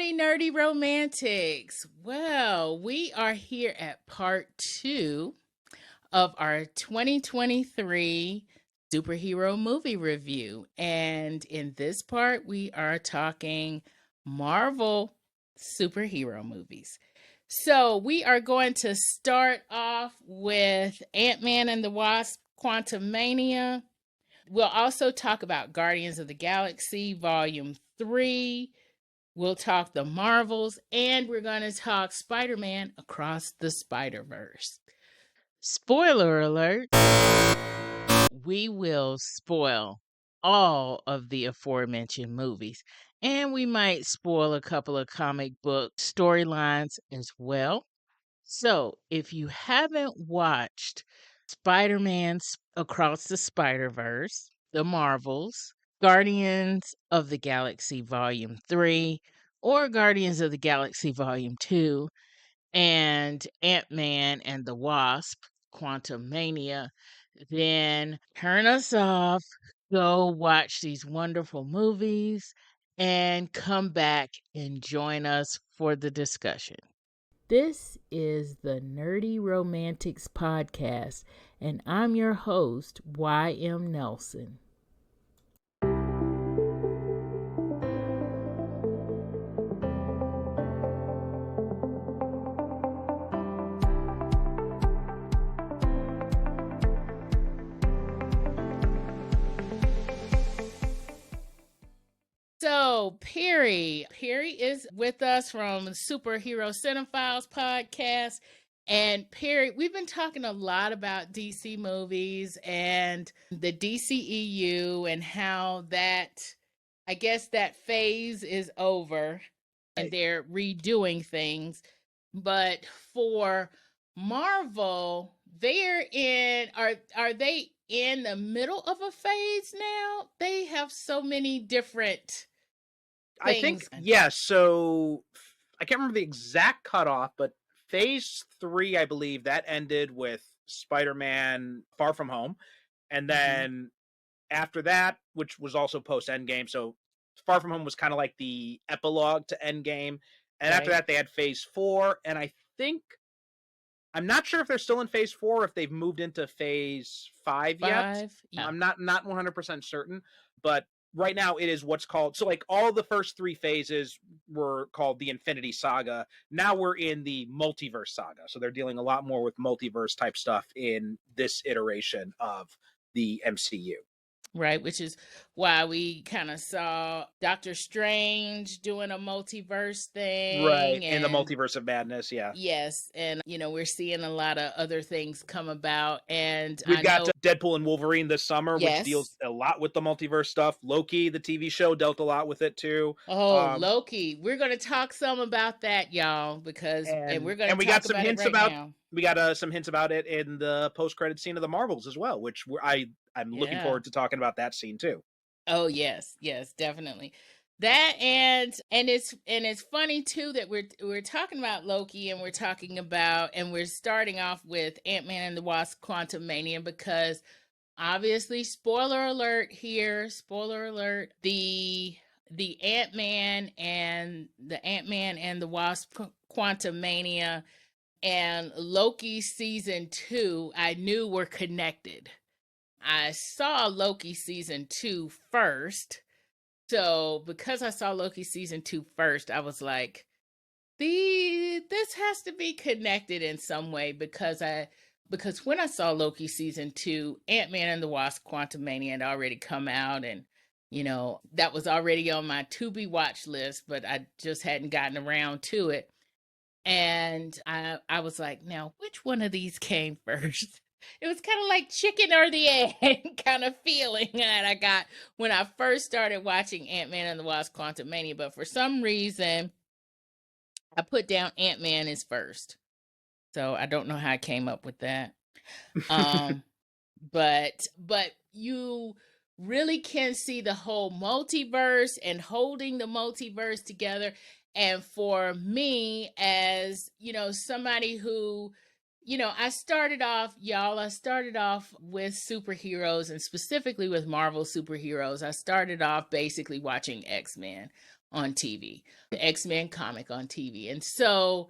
Hey, nerdy romantics. Well, we are here at part 2 of our 2023 superhero movie review. And in this part, we are talking Marvel superhero movies. So we are going to start off with Ant-Man and the Wasp: Quantumania. We'll also talk about Guardians of the Galaxy Volume 3. We'll talk the Marvels, and we're going to talk Spider-Man Across the Spiderverse. Spoiler alert, we will spoil all of the aforementioned movies, and we might spoil a couple of comic book storylines as well. So, if you haven't watched Spider-Man Across the Spider-Verse, the Marvels, Guardians of the Galaxy Volume 3, or Guardians of the Galaxy Volume 2, and Ant-Man and the Wasp: Quantumania, then turn us off, go watch these wonderful movies, and come back and join us for the discussion. This is the Nerdy Romantics Podcast, and I'm your host, Y.M. Nelson. So, Perry is with us from Superhero Cinephiles podcast. And Perry, we've been talking a lot about DC movies and the DCEU and how that, I guess that phase is over and they're redoing things. But for Marvel, are they in the middle of a phase now? They have so many different I think, yeah, so I can't remember the exact cutoff, but phase 3, I believe, that ended with Spider-Man Far From Home. And then after that, which was also post-Endgame, so Far From Home was kind of like the epilogue to Endgame. And after that, they had phase 4, and I think, I'm not sure if they're still in phase 4 or if they've moved into phase 5 yet. Yeah. I'm not 100% certain, but right now it is what's called, so like all the first 3 phases were called the Infinity Saga. Now we're in the Multiverse Saga, so they're dealing a lot more with multiverse type stuff in this iteration of the MCU. Right, which is why we kind of saw Doctor Strange doing a multiverse thing. Right, in the Multiverse of Madness, yeah. Yes, and we're seeing a lot of other things come about, and we've got Deadpool and Wolverine this summer, which deals a lot with the multiverse stuff. Loki, the TV show, dealt a lot with it too. Loki, we're going to talk some about that, y'all, because we're going to talk about it right now. We got some hints about it in the post-credit scene of the Marvels as well, which I'm looking forward to talking about that scene too. Oh yes, definitely. That and it's funny too that we're talking about Loki, and we're starting off with Ant-Man and the Wasp: Quantumania, because obviously, spoiler alert here, the Ant-Man and the Wasp: Quantumania and Loki season 2, I knew were connected. I saw Loki season 2 first. So because I saw Loki season 2 first, I was like, this has to be connected in some way, because when I saw Loki season 2, Ant-Man and the Wasp: Quantumania had already come out, and that was already on my to be watch list, but I just hadn't gotten around to it. And I was like, now which one of these came first? It was kind of like chicken or the egg kind of feeling that I got when I first started watching Ant-Man and the Wasp: Quantumania. But for some reason, I put down Ant-Man as first. So I don't know how I came up with that. But you really can see the whole multiverse and holding the multiverse together. And for me, as somebody who, I started off with superheroes, and specifically with Marvel superheroes. I started off basically watching X-Men. on TV, the X-Men comic on TV. And so,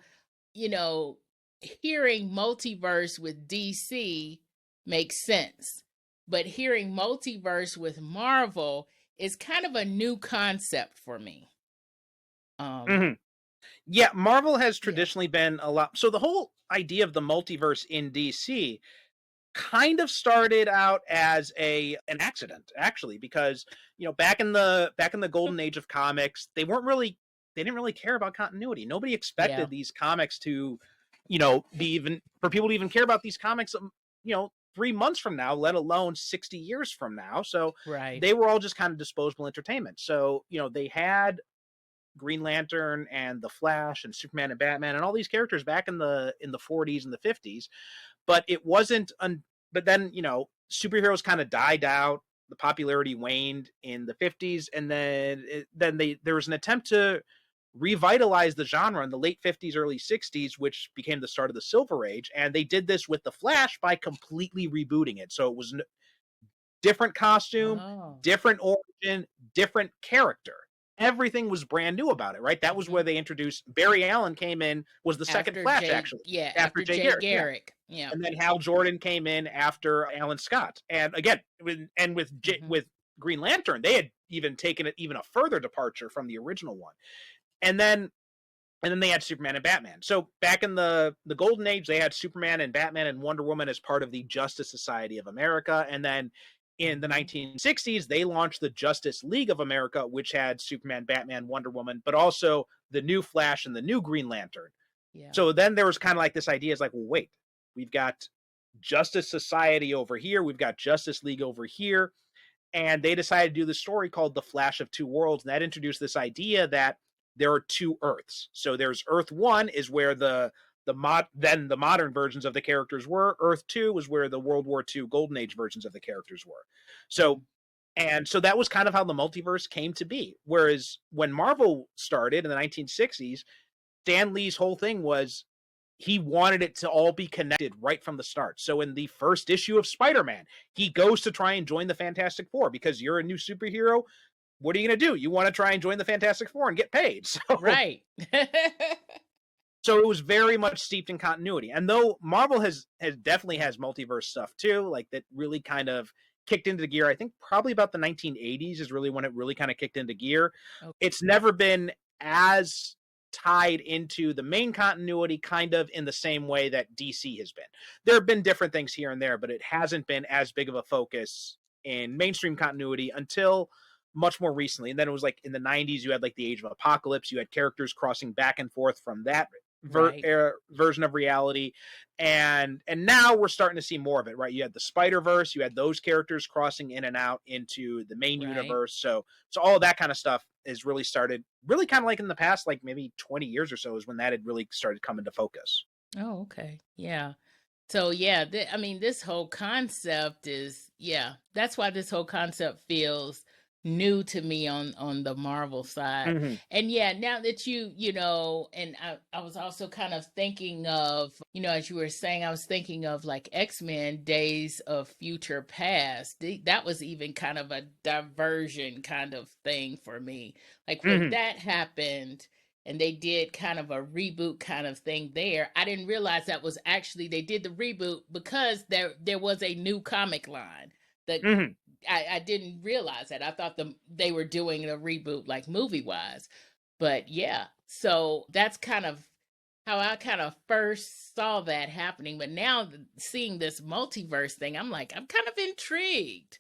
hearing multiverse with DC makes sense. But hearing multiverse with Marvel is kind of a new concept for me. Yeah, Marvel has Yeah. traditionally been a lot. So the whole idea of the multiverse in DC kind of started out as an accident, actually, because back in the golden age of comics, they didn't really care about continuity. Nobody Yeah. expected these comics to be even for people to even care about these comics 3 months from now, let alone 60 years from now. So Right. they were all just kind of disposable entertainment. So they had Green Lantern and the Flash and Superman and Batman and all these characters back in the 40s and the 50s, but it wasn't but then superheroes kind of died out, the popularity waned in the 50s, and then there was an attempt to revitalize the genre in the late 50s, early 60s, which became the start of the Silver Age, and they did this with the Flash by completely rebooting it. So it was different costume, different origin, different character. Everything was brand new about it, right? That was where they introduced Barry Allen came in, was the second Flash, actually. Yeah, after Jay Garrick. Yeah. And then Hal Jordan came in after Alan Scott. And again, with Green Lantern, they had even taken it even a further departure from the original one. And then they had Superman and Batman. So back in the Golden Age, they had Superman and Batman and Wonder Woman as part of the Justice Society of America. And then in the 1960s, they launched the Justice League of America, which had Superman, Batman, Wonder Woman, but also the new Flash and the new Green Lantern. Yeah. So then there was kind of like this idea is like, well, wait, we've got Justice Society over here. We've got Justice League over here. And they decided to do the story called The Flash of Two Worlds. And that introduced this idea that there are two Earths. So there's Earth 1 is where the modern versions of the characters were. Earth 2 was where the World War II Golden Age versions of the characters were. So that was kind of how the multiverse came to be. Whereas when Marvel started in the 1960s, Stan Lee's whole thing was he wanted it to all be connected right from the start. So in the first issue of Spider-Man, he goes to try and join the Fantastic Four because you're a new superhero. What are you going to do? You want to try and join the Fantastic Four and get paid. So, right. So it was very much steeped in continuity. And though Marvel has definitely has multiverse stuff too, like that really kind of kicked into gear, I think probably about the 1980s is really when it really kind of kicked into gear. Okay. It's never been as tied into the main continuity kind of in the same way that DC has been. There have been different things here and there, but it hasn't been as big of a focus in mainstream continuity until much more recently. And then it was like in the 90s, you had like the Age of Apocalypse. You had characters crossing back and forth from that version of reality. And now we're starting to see more of it, right? You had the Spiderverse, you had those characters crossing in and out into the main universe. So all of that kind of stuff is really started really kind of like in the past, like maybe 20 years or so is when that had really started coming to focus. Oh, okay. Yeah. So yeah, I mean, this whole concept is, that's why this whole concept feels new to me on the Marvel side. And now that and I was also kind of thinking of, as you were saying, I was thinking of like X-Men Days of Future Past. That was even kind of a diversion kind of thing for me. Like when that happened and they did kind of a reboot kind of thing there, I didn't realize that was actually, they did the reboot because there was a new comic line that I didn't realize that. I thought they were doing a reboot like movie wise, but so that's kind of how I kind of first saw that happening. But now seeing this multiverse thing, I'm like, I'm kind of intrigued.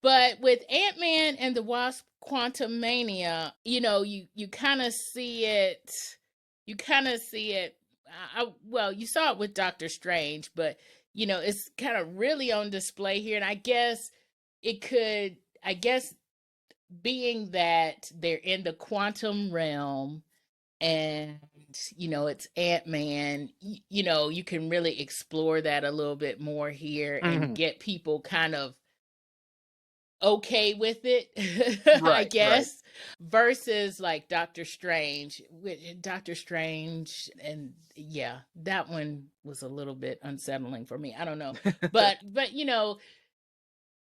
But with Antman and the Wasp Quantumania, you kind of see it. You kind of see it. Well, you saw it with Doctor Strange, but it's kind of really on display here. And I guess being that they're in the quantum realm and it's Ant-Man, you can really explore that a little bit more here and get people kind of okay with it, I guess, versus like Doctor Strange. And that one was a little bit unsettling for me. I don't know, but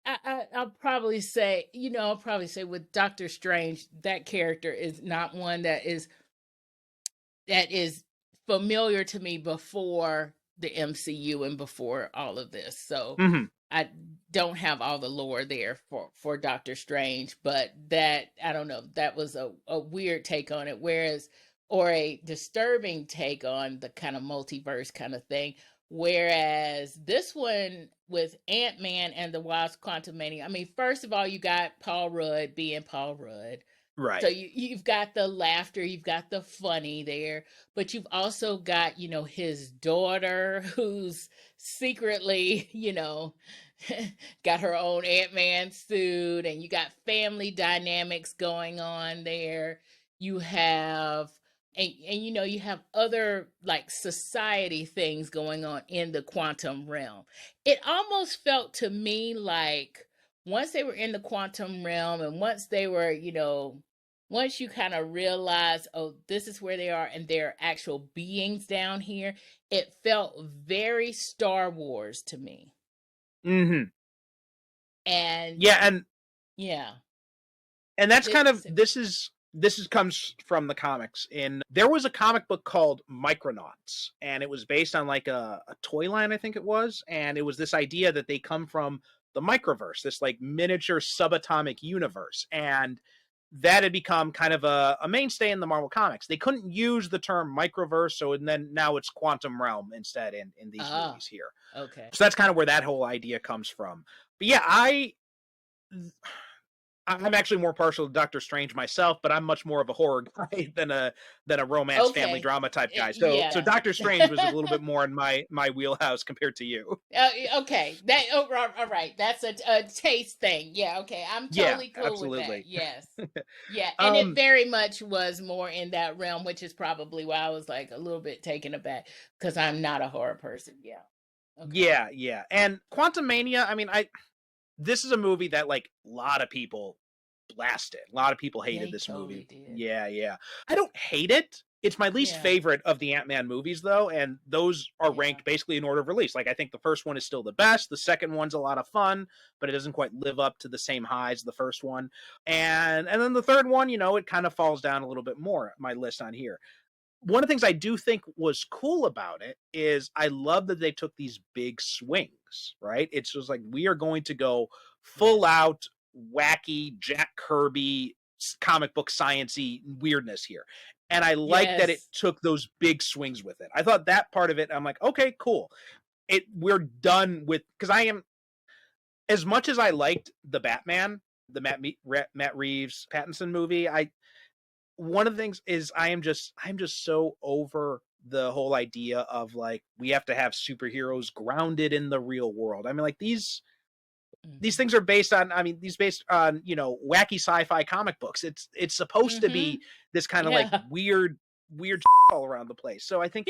I'll probably say, I'll probably say with Doctor Strange, that character is not one that is familiar to me before the MCU and before all of this. So Mm-hmm. I don't have all the lore there for Doctor Strange, but that, I don't know, that was a weird take on it, whereas, or a disturbing take on the kind of multiverse kind of thing. Whereas this one with Ant-Man and the Wasp: Quantumania, I mean, first of all, you got Paul Rudd being Paul Rudd. So Right. you've got the laughter, you've got the funny there, but you've also got, his daughter who's secretly, got her own Ant-Man suit, and you got family dynamics going on there. You have and you have other like society things going on in the quantum realm. It almost felt to me like once they were in the quantum realm, and once they were, once you kind of realize, oh, this is where they are and they're actual beings down here, it felt very Star Wars to me. Mm-hmm. And Yeah, yeah, and that's kind of it's this is comes from the comics. There was a comic book called Micronauts, and it was based on like a toy line, I think it was, and it was this idea that they come from the microverse, this like miniature subatomic universe, and that had become kind of a mainstay in the Marvel comics. They couldn't use the term microverse, so and then now it's quantum realm instead in these movies here. okay. So that's kind of where that whole idea comes from. But yeah, I'm actually more partial to Doctor Strange myself, but I'm much more of a horror guy than a romance family Okay. drama type guy. So Yeah. Doctor Strange was a little bit more in my wheelhouse compared to you. Okay. That all right. That's a taste thing. Yeah, okay. I'm Yeah, totally cool with that. absolutely. Yes. Yeah, and it um, very much was more in that realm, which is probably why I was like a little bit taken aback because I'm not a horror person. Yeah. Okay. yeah. And Quantumania, I mean, this is a movie that like a lot of people blasted. A lot of people hated They this totally movie. did. Yeah. I don't hate it. It's my least Yeah. favorite of the Ant-Man movies, though, and those are Yeah. ranked basically in order of release. Like, I think the first one is still the best. The second one's a lot of fun, but it doesn't quite live up to the same highs the first one. And then the third one, it kind of falls down a little bit more. My list on here. One of the things I do think was cool about it is I love that they took these big swings, right? It's just like we are going to go full Yes. out wacky Jack Kirby comic book science-y weirdness here. And I like that it Yes. took those big swings with it. I thought that part of it, I'm like, okay, cool. We're done with, because I am, as much as I liked the Batman, the Matt Reeves Pattinson movie, one of the things is I'm just so over the whole idea of like we have to have superheroes grounded in the real world. I mean, like these things are based on, based on, wacky sci-fi comic books. It's supposed to Mm-hmm. be this kind of like Yeah. weird all around the place. So I think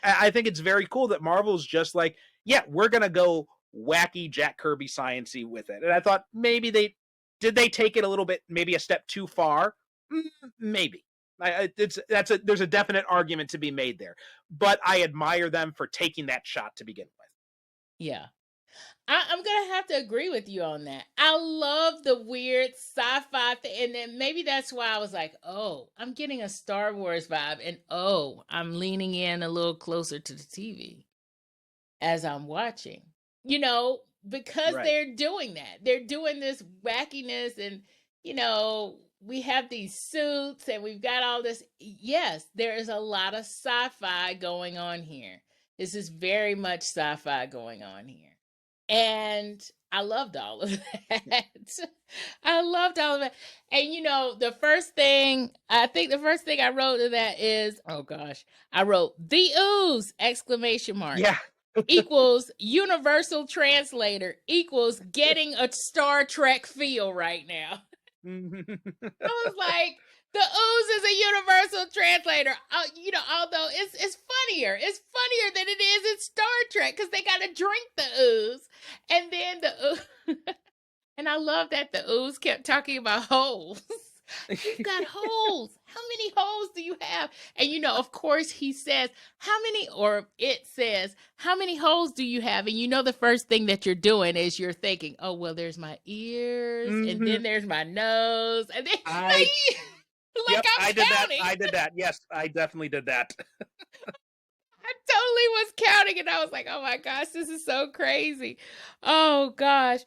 I think it's very cool that Marvel's just like, yeah, we're gonna go wacky Jack Kirby science-y with it. And I thought maybe they take it a little bit, maybe a step too far. Maybe. There's a definite argument to be made there, but I admire them for taking that shot to begin with. Yeah. I'm gonna have to agree with you on that. I love the weird sci-fi thing, and then maybe that's why I was like, "Oh, I'm getting a Star Wars vibe," and oh, I'm leaning in a little closer to the TV as I'm watching. Because Right. they're doing that. They're doing this wackiness, and we have these suits, and we've got all this. Yes, there is a lot of sci-fi going on here. This is very much sci-fi going on here. And I loved all of that. I loved all of it. And the first thing I wrote to that is, oh gosh, I wrote the ooze exclamation mark Yeah. equals universal translator equals getting a Star Trek feel right now. I was like, the ooze is a universal translator. Although it's funnier than it is in Star Trek because they got to drink the ooze, and then the ooze, and I love that the ooze kept talking about holes. You've got holes. How many holes do you have? And, you know, of course he says, it says, how many holes do you have? And you know, the first thing that you're doing is you're thinking, oh, well, there's my ears, and then there's my nose, and then, yep, I'm counting. I did that. Yes, I definitely did that. I totally was counting, and I was like, oh my gosh, this is so crazy. Oh gosh.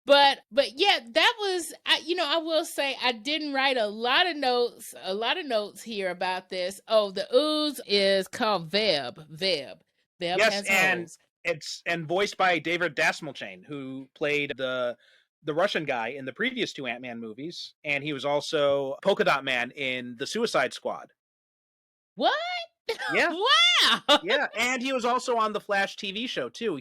But yeah, that was, I will say I didn't write a lot of notes here about this. Oh, the ooze is called Veb. Veb Yes, has and holes. it's voiced by David Dasmalchian, who played the Russian guy in the previous two Ant-Man movies, and he was also Polka Dot Man in the Suicide Squad. What? Yeah. Wow. Yeah, and he was also on the Flash TV show too.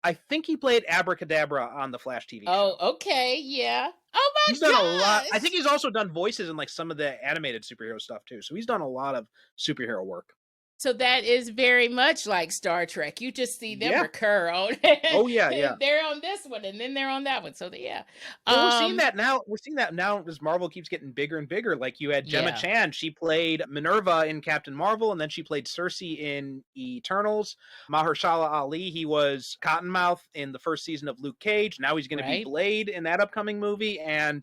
I think he played Abracadabra on the Flash TV show. Oh, okay, yeah. Oh my He's done gosh. a lot. I think he's also done voices in like some of the animated superhero stuff too. So he's done a lot of superhero work. So that is very much like Star Trek. You just see them recur on. Oh yeah. They're on this one, and then they're on that one. So yeah. Well, we're seeing that now. We're seeing that now as Marvel keeps getting bigger and bigger. Like you had Gemma Chan. She played Minerva in Captain Marvel, and then she played Cersei in Eternals. Mahershala Ali, he was Cottonmouth in the first season of Luke Cage. Now he's going to be Blade in that upcoming movie. And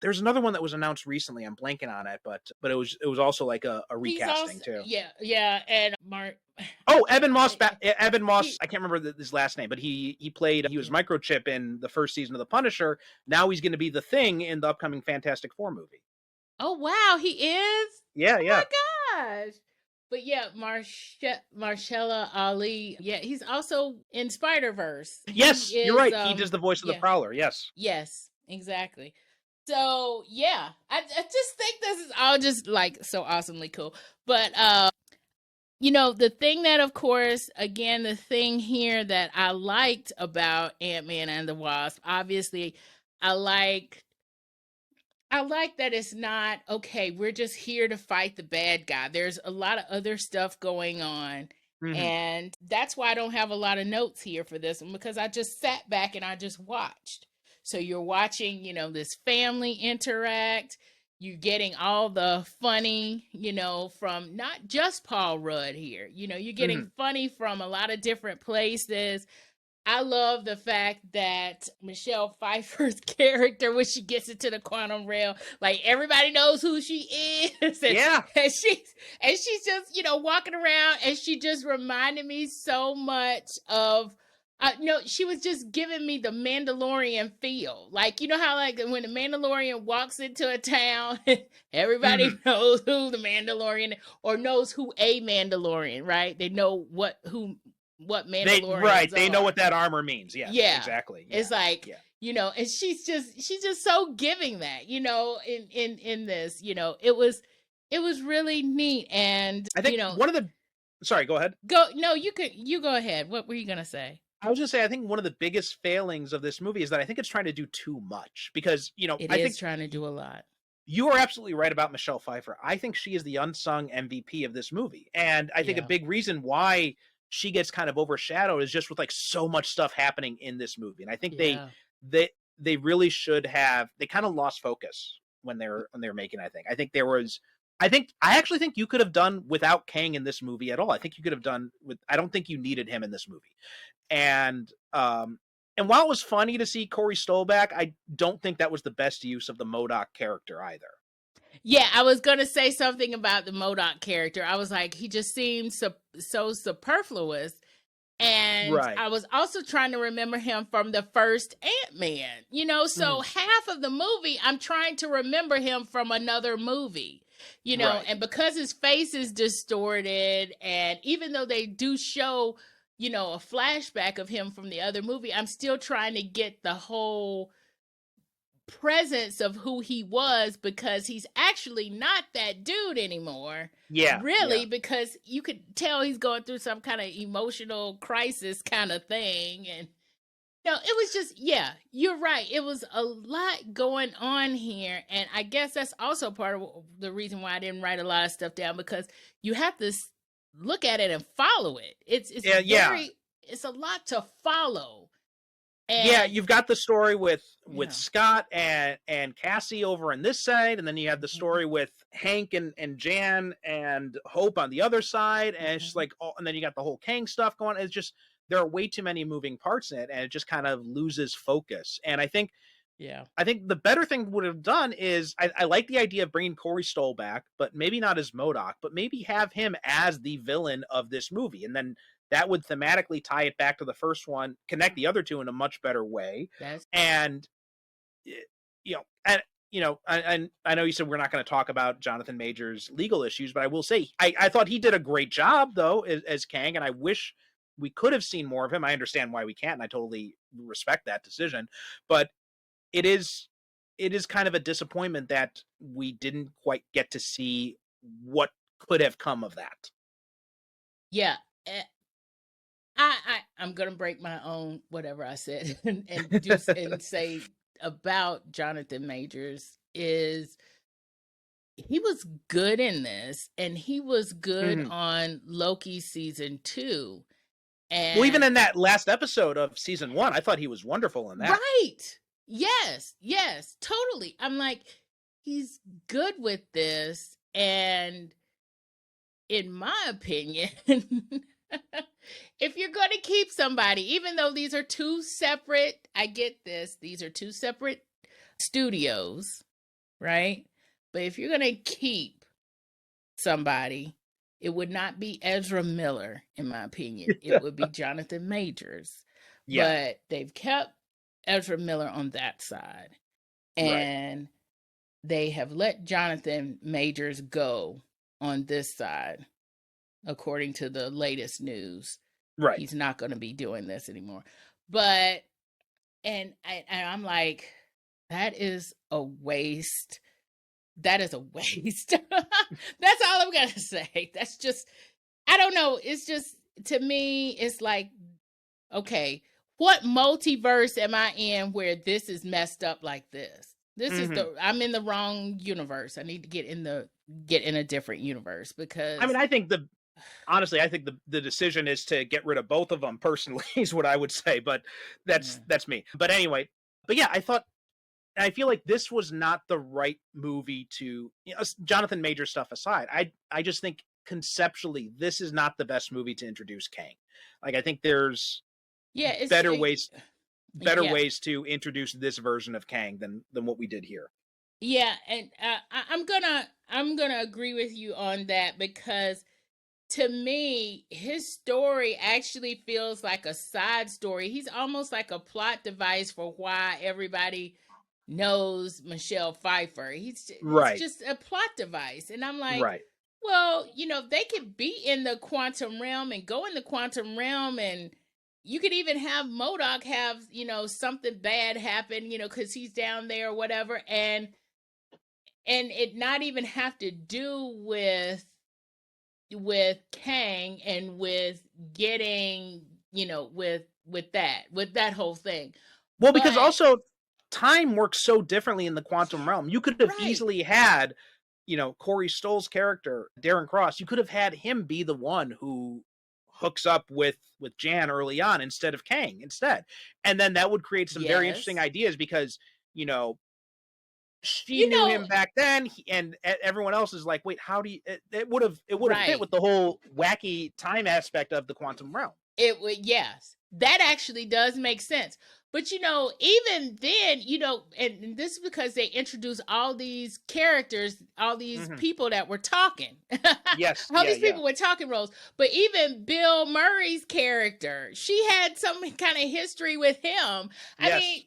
there's another one that was announced recently. I'm blanking on it, but it was also like a recasting too. Yeah, and Mark. Oh, Evan Moss. Evan Moss. I can't remember his last name, but he was Microchip in the first season of The Punisher. Now he's going to be the Thing in the upcoming Fantastic Four movie. Oh wow, he is. Yeah. Oh my gosh. But yeah, Mahershala Ali. Yeah, he's also in Spiderverse. Yes, you're right. He does the voice of the Prowler. Yes. Yes, exactly. So yeah, I just think this is all just like so awesomely cool. But the thing that, of course, again, the thing here that I liked about Ant-Man and the Wasp, obviously, I like that it's not okay. We're just here to fight the bad guy. There's a lot of other stuff going on. And that's why I don't have a lot of notes here for this one, because I just sat back and I just watched. So you're watching, this family interact. You're getting all the funny, from not just Paul Rudd here. You're getting funny from a lot of different places. I love the fact that Michelle Pfeiffer's character, when she gets into the quantum realm, like everybody knows who she is. And she's just, walking around, and she just reminded me so much of she was just giving me the Mandalorian feel. Like, you know how like when the Mandalorian walks into a town, everybody knows who the Mandalorian is, or knows who a Mandalorian, right? They know what Mandalorians they know what that armor means. Yeah, exactly. Yeah. It's like, and she's just so giving that, in this, it was really neat. And I think one of the, sorry, go ahead. You go ahead. What were you going to say? I was going to say, I think one of the biggest failings of this movie is that I think it's trying to do too much, because, I think trying to do a lot. You are absolutely right about Michelle Pfeiffer. I think she is the unsung MVP of this movie. And I think a big reason why she gets kind of overshadowed is just with like so much stuff happening in this movie. And I think they really should have, they kind of lost focus when they were making, I think I actually think you could have done without Kang in this movie at all. I think you could have done I don't think you needed him in this movie. And while it was funny to see Corey Stoll back, I don't think that was the best use of the MODOK character either. Yeah, I was going to say something about the MODOK character. I was like, he just seemed so superfluous. And I was also trying to remember him from the first Ant-Man, so half of the movie, I'm trying to remember him from another movie, and because his face is distorted, and even though they do show, a flashback of him from the other movie, I'm still trying to get the whole presence of who he was, because he's actually not that dude anymore. Because you could tell he's going through some kind of emotional crisis kind of thing. And it was just, you're right, it was a lot going on here. And I guess that's also part of the reason why I didn't write a lot of stuff down, because you have to look at it and follow it. It's a lot to follow. Yeah, And you've got the story with yeah. Scott and Cassie over on this side, and then you have the Mm-hmm. story with Hank and Jan and Hope on the other side, and it's just Mm-hmm. like, oh, and then you got the whole Kang stuff going. It's just there are way too many moving parts in it, and it just kind of loses focus. And Yeah. I think the better thing would have done is I like the idea of bringing Corey Stoll back, but maybe not as MODOK, but maybe have him as the villain of this movie, and then that would thematically tie it back to the first one, connect the other two in a much better way. That's And you know, and I know you said we're not going to talk about Jonathan Majors' legal issues, but I will say I thought he did a great job though as Kang, and I wish we could have seen more of him. I understand why we can't, and I totally respect that decision, but it is kind of a disappointment that we didn't quite get to see what could have come of that. yeah. I'm gonna break my own whatever I said and say about Jonathan Majors is he was good in this, and he was good on Loki season 2. And well, even in that last episode of season 1, I thought he was wonderful in that. Right. Yes, totally. I'm like, he's good with this, and in my opinion, if you're going to keep somebody, even though these are two separate, I get this, these are two separate studios, right? But if you're going to keep somebody, it would not be Ezra Miller, in my opinion. It would be Jonathan Majors. Yeah. But they've kept Ezra Miller on that side. And they have let Jonathan Majors go on this side, according to the latest news. Right. He's not going to be doing this anymore. But, and I'm like, that is a waste. That is a waste. That's all I'm going to say. That's just, I don't know. It's just, to me, it's like, okay, what multiverse am I in where this is messed up like this? This is I'm in the wrong universe. I need to get in a different universe, because I mean, honestly, I think the decision is to get rid of both of them personally is what I would say, but that's me. But anyway, yeah, I feel like this was not the right movie to, Jonathan Major stuff aside. I just think conceptually this is not the best movie to introduce Kang. Like, I think there's better ways to introduce this version of Kang than what we did here. Yeah, and I'm gonna agree with you on that, because to me, his story actually feels like a side story. He's almost like a plot device for why everybody knows Michelle Pfeiffer. It's just a plot device. And I'm like, well, they could be in the quantum realm and go in the quantum realm, and you could even have MODOK have, something bad happen, because he's down there or whatever, and it not even have to do with Kang and with getting, with that whole thing. Well, because also time works so differently in the quantum realm. You could have easily had, Corey Stoll's character, Darren Cross, you could have had him be the one who hooks up with Jan early on instead of Kang instead. And then that would create some very interesting ideas, because, she knew him back then, and everyone else is like, wait, how do you, it would have fit with the whole wacky time aspect of the quantum realm. It would, yes. That actually does make sense. But, even then, and this is because they introduced all these characters, all these people that were talking. Yes. All these people with talking roles. But even Bill Murray's character, she had some kind of history with him. I mean,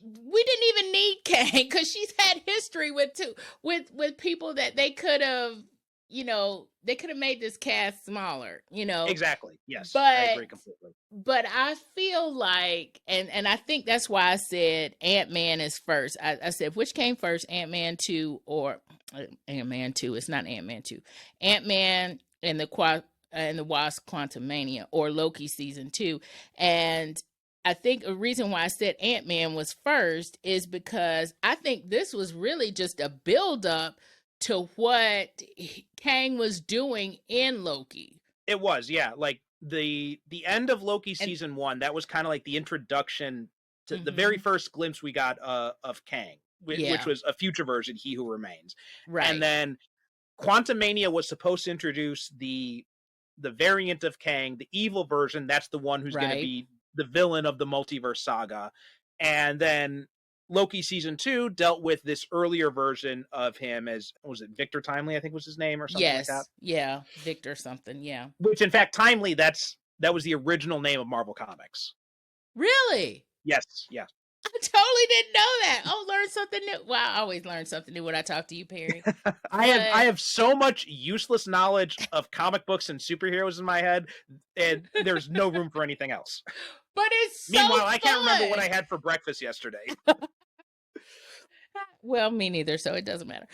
we didn't even need Kang, because she's had history with people that they could have, they could have made this cast smaller, Exactly. Yes. But I agree completely. But I feel like, and I think that's why I said Ant-Man is first. I said, which came first, Ant-Man 2 or Ant-Man 2? It's not Ant-Man 2. Ant-Man and the Wasp Quantumania, or Loki season 2. And I think a reason why I said Ant-Man was first is because I think this was really just a build-up to what Kang was doing in Loki. It was, yeah. Like, the end of Loki season 1, that was kind of like the introduction to the very first glimpse we got of Kang, which was a future version, He Who Remains. Right. And then Quantumania was supposed to introduce the variant of Kang, the evil version. That's the one who's going to be the villain of the multiverse saga. And then Loki season 2 dealt with this earlier version of him as, was it Victor Timely, I think was his name, or something like that? Yeah, Victor something, yeah. Which, in fact, Timely, that was the original name of Marvel Comics. Really? Yes, yeah. I totally didn't know that. Oh, learn something new. Well, I always learn something new when I talk to you, Perry. I have so much useless knowledge of comic books and superheroes in my head, and there's no room for anything else. But it's so Meanwhile, fun. I can't remember what I had for breakfast yesterday. Well, me neither, so it doesn't matter.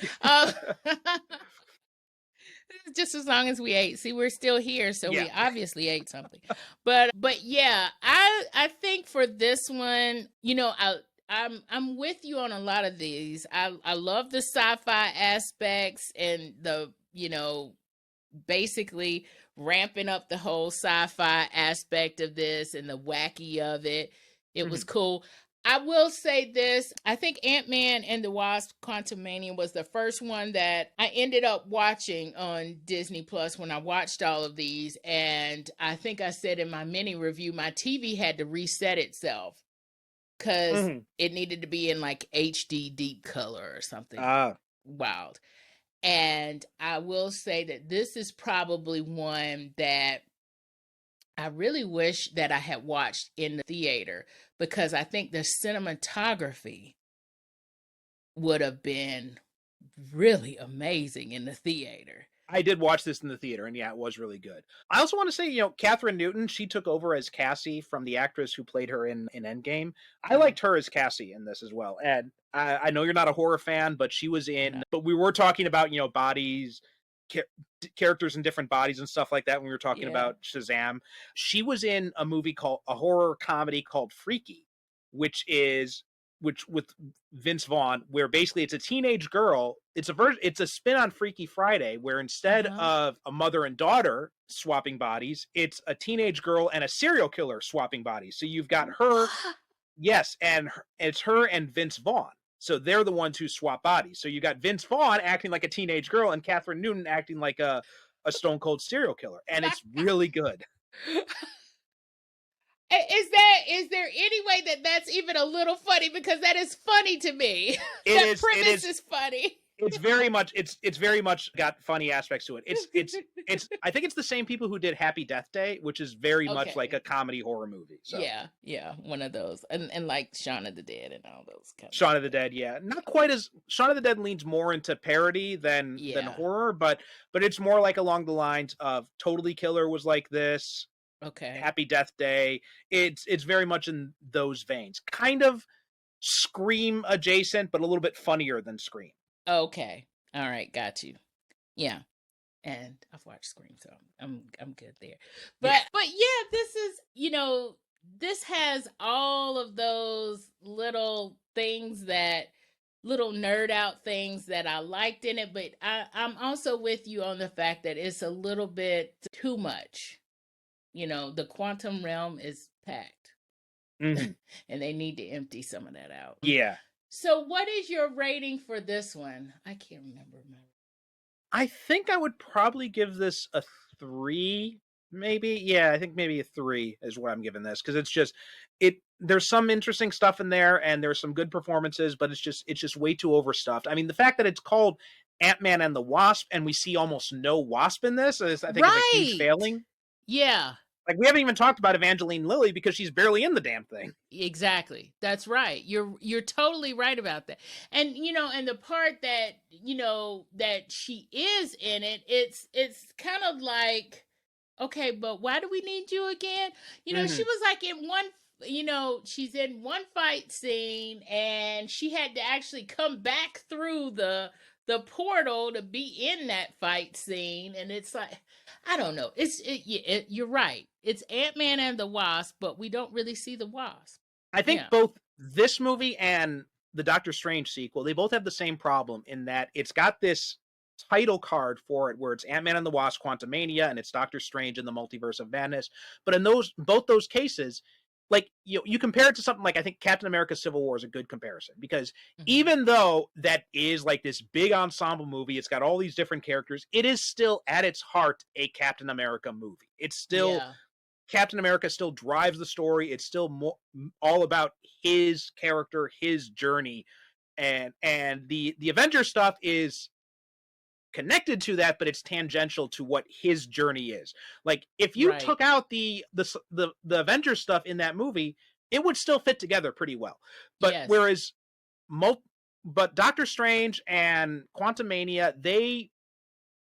Just as long as we ate. See, we're still here, so we obviously ate something. But yeah, I think for this one, I'm with you on a lot of these. I love the sci-fi aspects and the, basically ramping up the whole sci-fi aspect of this and the wacky of it. It was cool. I will say this. I think Antman and the Wasp: Quantumania was the first one that I ended up watching on Disney Plus when I watched all of these. And I think I said in my mini review, my TV had to reset itself because it needed to be in like HD deep color or something wild. And I will say that this is probably one that I really wish that I had watched in the theater, because I think the cinematography would have been really amazing in the theater. I did watch this in the theater, and yeah, it was really good. I also want to say, Catherine Newton, she took over as Cassie from the actress who played her in Endgame. I liked her as Cassie in this as well. And I know you're not a horror fan, but she was in, but we were talking about, bodies, characters in different bodies and stuff like that when we were talking about Shazam. She was in a horror comedy called Freaky, which with Vince Vaughn, where basically it's a teenage girl. It's a spin on Freaky Friday, where instead of a mother and daughter swapping bodies, it's a teenage girl and a serial killer swapping bodies. So you've got her, and it's her and Vince Vaughn. So they're the ones who swap bodies. So you got Vince Vaughn acting like a teenage girl and Catherine Newton acting like a stone cold serial killer, and it's really good. Is there any way that's even a little funny? Because that is funny to me. That premise is funny. It's very much got funny aspects to it. It's I think it's the same people who did Happy Death Day, which is very much like a comedy horror movie. So. Yeah, one of those, and like Shaun of the Dead and all those kind. Shaun of the Dead, not quite as Shaun of the Dead leans more into parody than horror, but it's more like along the lines of Totally Killer was like this. Okay. Happy Death Day. It's very much in those veins, kind of Scream adjacent, but a little bit funnier than Scream. Okay. All right. Got you. Yeah. And I've watched Scream, so I'm good there. But yeah, this is, this has all of those little things little nerd out things that I liked in it, but I'm also with you on the fact that it's a little bit too much. The quantum realm is packed. And they need to empty some of that out. Yeah. So what is your rating for this one? I can't remember. I think I would probably give this a 3, maybe. Yeah, I think maybe a 3 is what I'm giving this, because it's just there's some interesting stuff in there and there's some good performances, but it's just way too overstuffed. I mean, the fact that it's called Ant-Man and the Wasp and we see almost no Wasp in this is, I think, is a huge failing. Yeah. Like, we haven't even talked about Evangeline Lilly because she's barely in the damn thing. Exactly. That's right. You're totally right about that. And, and the part that, that she is in it, it's kind of like, okay, but why do we need you again? She was like in one, she's in one fight scene and she had to actually come back through the portal to be in that fight scene. And it's like, I don't know. You're right. It's Ant-Man and the Wasp, but we don't really see the Wasp. I think both this movie and the Doctor Strange sequel, they both have the same problem in that it's got this title card for it where it's Ant-Man and the Wasp, Quantumania, and it's Doctor Strange in the Multiverse of Madness. But in both those cases, like you compare it to something like, I think Captain America Civil War is a good comparison, because even though that is like this big ensemble movie, it's got all these different characters, it is still at its heart a Captain America movie. It's still Captain America still drives the story. It's still all about his character, his journey, and the Avengers stuff is connected to that, but it's tangential to what his journey is. Like, if you took out the Avengers stuff in that movie, it would still fit together pretty well. But whereas but Doctor Strange and Quantumania,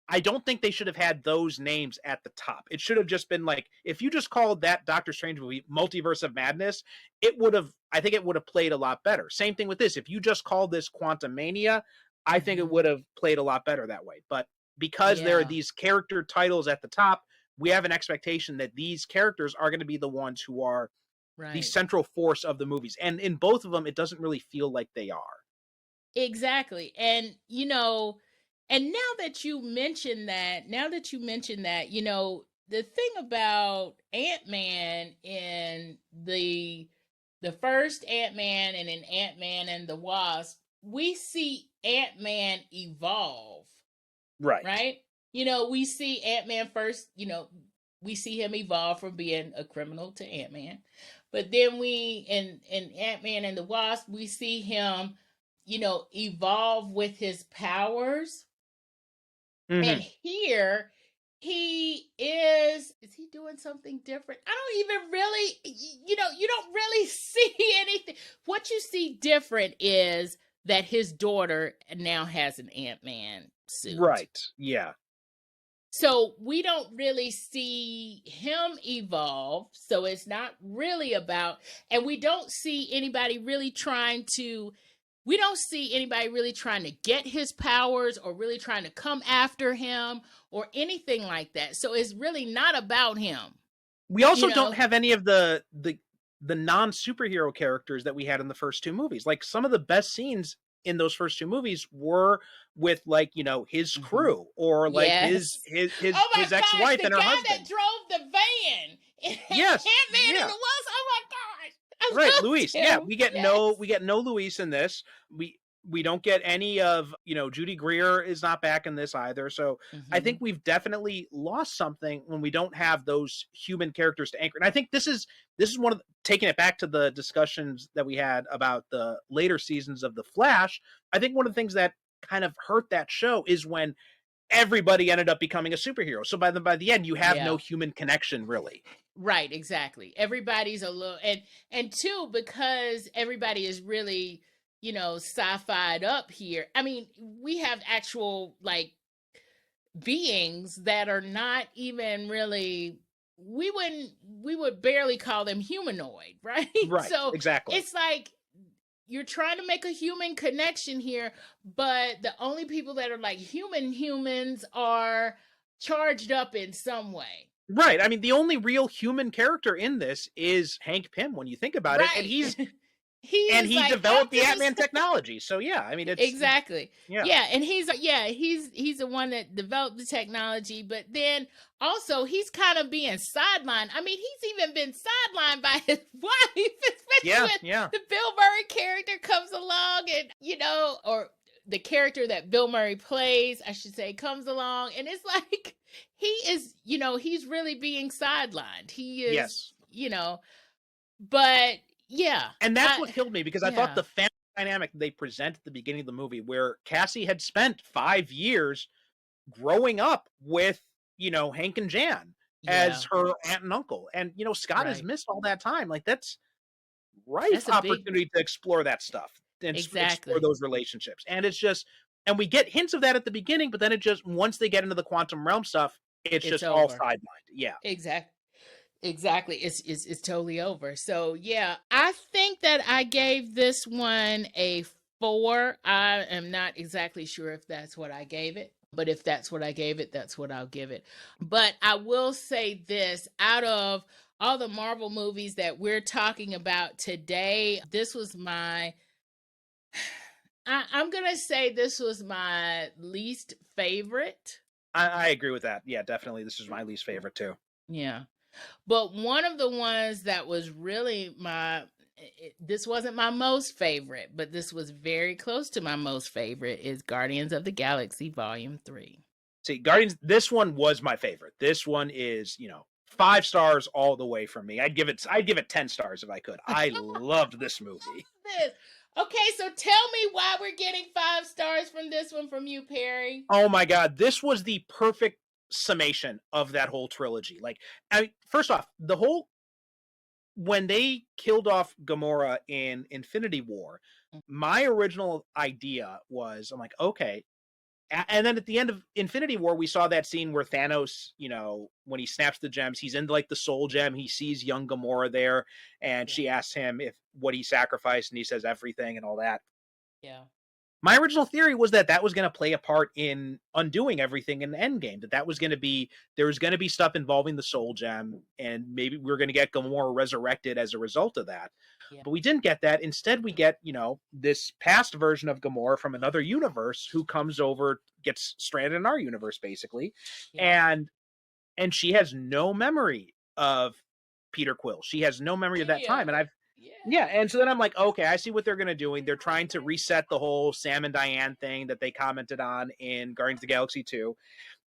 I don't think they should have had those names at the top. It should have just been like, if you just called that Doctor Strange movie Multiverse of Madness, I think it would have played a lot better. Same thing with this. If you just called this Quantumania, I think it would have played a lot better that way. But because there are these character titles at the top, we have an expectation that these characters are going to be the ones who are the central force of the movies. And in both of them, it doesn't really feel like they are. Exactly. And, and now that you mention that, the thing about Ant-Man in the first Ant-Man and in Ant-Man and the Wasp, we see Ant-Man evolve. Right? We see Ant-Man first, we see him evolve from being a criminal to Ant-Man. But then in Ant-Man and the Wasp, we see him, evolve with his powers. And here he is he doing something different? I don't even really, you don't really see anything. What you see different is that his daughter now has an Ant-Man suit. Right. Yeah. So we don't really see him evolve. So it's not really about, and we don't see anybody really trying to get his powers or really trying to come after him or anything like that. So it's really not about him. We also don't have any of the non-superhero characters that we had in the first two movies. Like, some of the best scenes in those first two movies were with, like, his crew or like his ex-wife and her husband. The guy that drove the van. Ant-Man and the Wasp. Oh my gosh. Right, Luis. Yeah, we get no Luis in this. We don't get any of, Judy Greer is not back in this either. So I think we've definitely lost something when we don't have those human characters to anchor. And I think this is one of taking it back to the discussions that we had about the later seasons of The Flash. I think one of the things that kind of hurt that show is when everybody ended up becoming a superhero. So by the end, you have no human connection, really. Right, exactly. Everybody's a little, and two, because everybody is really, sci-fi'd up here. I mean, we have actual, like, beings that are not even really, we would barely call them humanoid, right? Right, so exactly. It's like, you're trying to make a human connection here, but the only people that are like humans are charged up in some way. Right. I mean, the only real human character in this is Hank Pym when you think about it. And he like, developed the Ant-Man technology. So yeah, I mean, it's exactly. Yeah. And he's the one that developed the technology, but then also he's kind of being sidelined. I mean, he's even been sidelined by his wife, especially when the Bill Murray character comes along and, or the character that Bill Murray plays, I should say, comes along, and it's like, he is, he's really being sidelined. He is, but yeah. And that's what killed me, because I thought the family dynamic they present at the beginning of the movie, where Cassie had spent 5 years growing up with, Hank and Jan as her aunt and uncle. And, Scott has missed all that time. Like, that's opportunity to explore that stuff and explore those relationships. And it's just, and we get hints of that at the beginning, but then it just, once they get into the quantum realm stuff, it's just over. All sidelined. Yeah. Exactly. It's totally over. So yeah, I think that I gave this one a 4. I am not exactly sure if that's what I gave it, but if that's what I gave it, that's what I'll give it. But I will say this, out of all the Marvel movies that we're talking about today, this was my I'm gonna say this was my least favorite. I agree with that. Yeah, definitely. This is my least favorite too. Yeah. But one of the ones that was really this wasn't my most favorite, but this was very close to my most favorite, is Guardians of the Galaxy Volume 3. See, Guardians, this one was my favorite. This one is, 5 stars all the way from me. I'd give it 10 stars if I could. I loved this movie. Okay, so tell me why we're getting 5 stars from this one from you, Perry. Oh my God, this was the perfect summation of that whole trilogy. Like, first off, when they killed off Gamora in Infinity War, my original idea was, I'm like, okay. And then at the end of Infinity War, we saw that scene where Thanos, when he snaps the gems, he's in like the soul gem. He sees young Gamora there, and she asks him what he sacrificed, and he says everything and all that. Yeah. My original theory was that was going to play a part in undoing everything in Endgame. There was going to be stuff involving the soul gem, and maybe we were going to get Gamora resurrected as a result of that. Yeah. But we didn't get that. Instead, we get, this past version of Gamora from another universe who comes over, gets stranded in our universe, basically. Yeah. And she has no memory of Peter Quill. She has no memory of that time. And yeah, and so then I'm like, okay, I see what they're going to do. They're trying to reset the whole Sam and Diane thing that they commented on in Guardians of the Galaxy 2.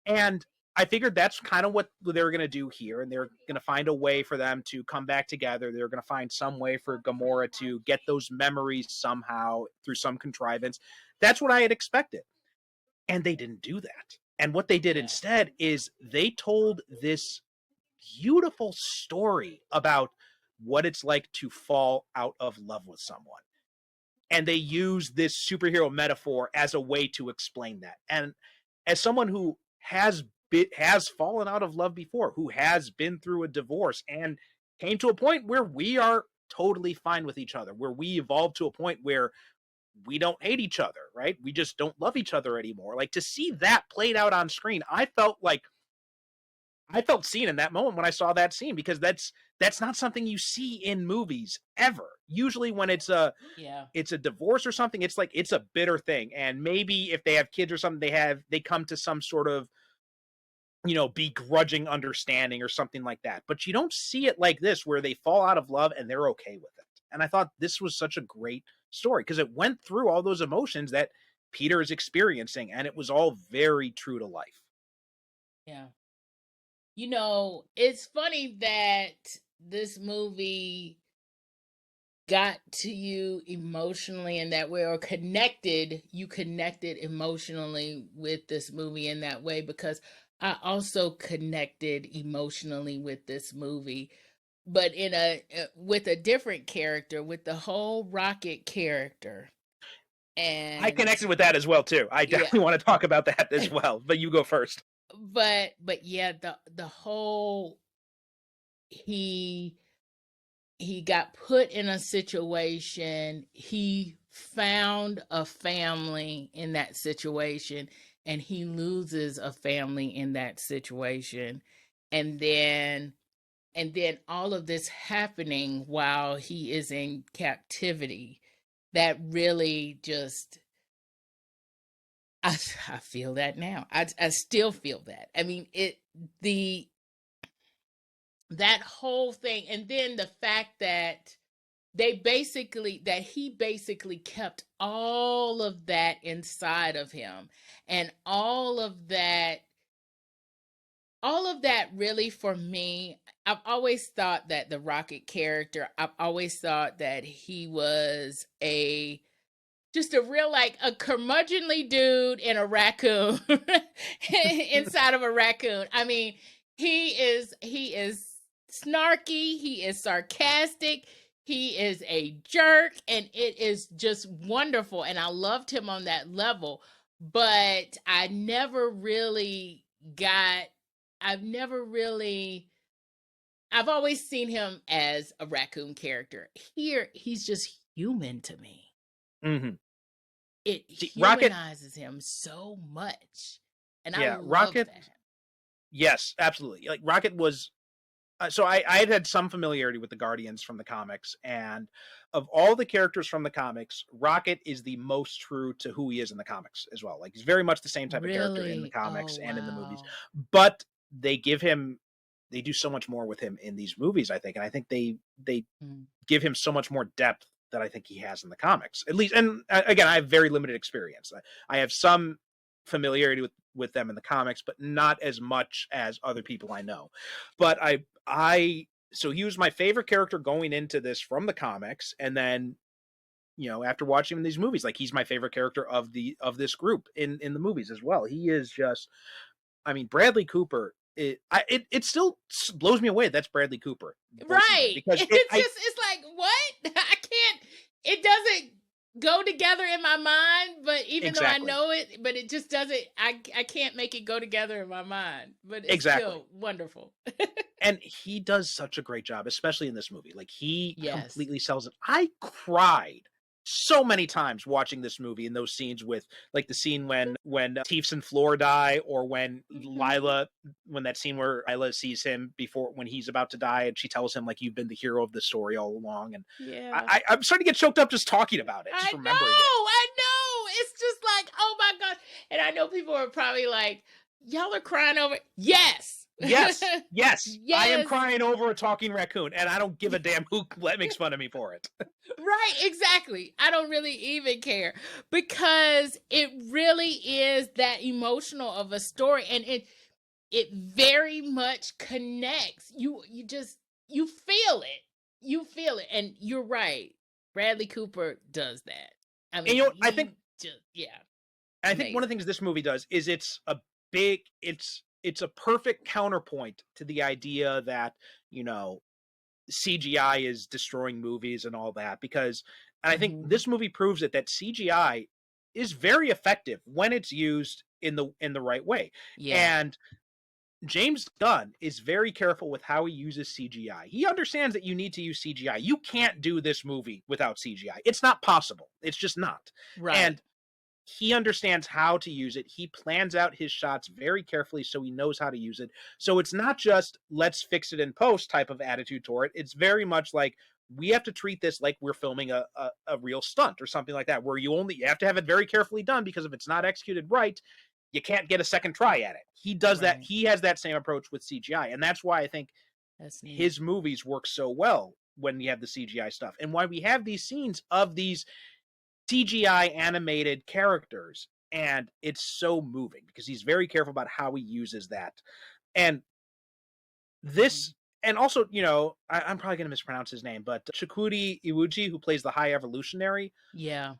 And I figured that's kind of what they were going to do here. And they're going to find a way for them to come back together. They're going to find some way for Gamora to get those memories somehow through some contrivance. That's what I had expected. And they didn't do that. And what they did instead is they told this beautiful story about what it's like to fall out of love with someone. And they use this superhero metaphor as a way to explain that. And as someone who has fallen out of love before, who has been through a divorce and came to a point where we are totally fine with each other, where we evolved to a point where we don't hate each other, right? We just don't love each other anymore. Like, to see that played out on screen, I felt seen in that moment when I saw that scene, because that's not something you see in movies ever. Usually when it's a divorce or something, it's like, it's a bitter thing. And maybe if they have kids or something, they come to some sort of, begrudging understanding or something like that. But you don't see it like this, where they fall out of love and they're okay with it. And I thought this was such a great story because it went through all those emotions that Peter is experiencing, and it was all very true to life. Yeah. It's funny that this movie got to you emotionally in that way, or you connected emotionally with this movie in that way, because I also connected emotionally with this movie, but with a different character, with the whole Rocket character. And I connected with that as well too. I definitely want to talk about that as well, but you go first. But yeah, the whole he got put in a situation, he found a family in that situation, and he loses a family in that situation. And then all of this happening while he is in captivity, that really just, I feel that now. I still feel that. I mean, that whole thing, and then the fact that he basically kept all of that inside of him, and all of that really, for me, I've always thought that the Rocket character, I've always thought that he was just a real, like, a curmudgeonly dude in a raccoon inside of a raccoon. I mean, he is snarky, he is sarcastic, he is a jerk, and it is just wonderful. And I loved him on that level, but I've never really, I've always seen him as a raccoon character. Here, he's just human to me. Mm-hmm. It humanizes him so much, and I love Rocket, that. Yes, absolutely. Like, Rocket was. So I had some familiarity with the Guardians from the comics, and of all the characters from the comics, Rocket is the most true to who he is in the comics as well. Like, he's very much the same type of character in the Really? comics Oh, and in the movies. wow. But they do so much more with him in these movies, I think. And I think they give him so much more depth that I think he has in the comics, at least. And again, I have very limited experience. I have some familiarity with them in the comics, but not as much as other people I know. But so he was my favorite character going into this from the comics, and then, you know, after watching him in these movies, like, he's my favorite character of this group in the movies as well. He is just, I mean, Bradley Cooper. It still blows me away. That's Bradley Cooper, Right? because It's like, what? I can't. It doesn't go together in my mind. But even though I know it, but it just doesn't. I can't make it go together in my mind. But it's still wonderful. And he does such a great job, especially in this movie. Like, he completely sells it. I cried so many times watching this movie in those scenes, with like the scene when Teefs and Floor die, or when when that scene where Lila sees him when he's about to die, and she tells him, like, you've been the hero of the story all along. And I'm starting to get choked up just talking about it, just remembering it. I know. It's just like, oh my gosh. And I know people are probably like, y'all are crying over. Yes. Yes. I am crying over a talking raccoon, and I don't give a damn who makes fun of me for it. Right, exactly. I don't really even care, because it really is that emotional of a story, and it very much connects. You feel it. You feel it, and you're right. Bradley Cooper does that. I mean, and, I think I think one of the things this movie does is it's a perfect counterpoint to the idea that, you know, CGI is destroying movies and all that, because I think this movie proves it, that CGI is very effective when it's used in the right way. Yeah. And James Gunn is very careful with how he uses CGI. He understands that you need to use CGI. You can't do this movie without CGI. It's not possible. It's just not. Right. And he understands how to use it. He plans out his shots very carefully, so he knows how to use it. So it's not just let's fix it in post type of attitude toward it. It's very much like, we have to treat this like we're filming a real stunt or something like that, where you have to have it very carefully done, because if it's not executed right, you can't get a second try at it. He does that. He has that same approach with CGI. And that's why I think his movies work so well when you have the CGI stuff, and why we have these scenes of these CGI animated characters, and it's so moving, because he's very careful about how he uses that. And this, and also, you know, I'm probably going to mispronounce his name, but Chikuri Iwuji, who plays the High Evolutionary. Yeah.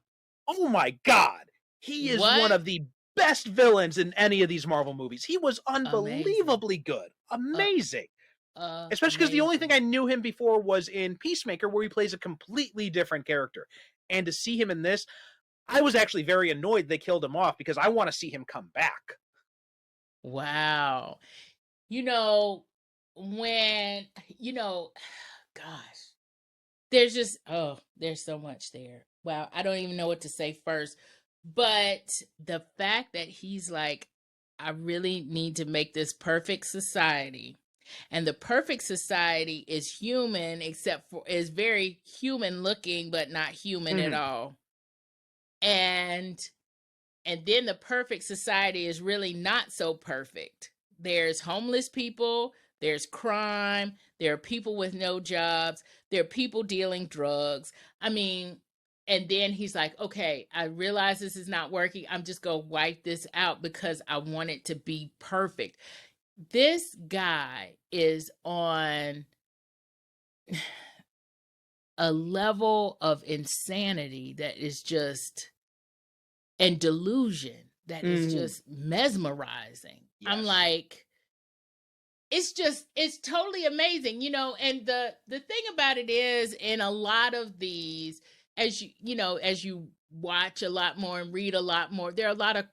Oh my God. He is one of the best villains in any of these Marvel movies. He was unbelievably good. Amazing. Especially because the only thing I knew him before was in Peacemaker, where he plays a completely different character. And to see him in this, I was actually very annoyed they killed him off, because I want to see him come back. Wow. You know, when, you know, gosh, there's so much there. Wow. I don't even know what to say first. But the fact that he's like, I really need to make this perfect society. And the perfect society is human, is very human looking, but not human at all. And then the perfect society is really not so perfect. There's homeless people, there's crime, there are people with no jobs, there are people dealing drugs. I mean, and then he's like, okay, I realize this is not working. I'm just going to wipe this out because I want it to be perfect. This guy is on a level of insanity that is just, and delusion that is just mesmerizing. Yes. I'm like, it's totally amazing, you know. And the thing about it is, in a lot of these, as you watch a lot more and read a lot more, there are a lot of,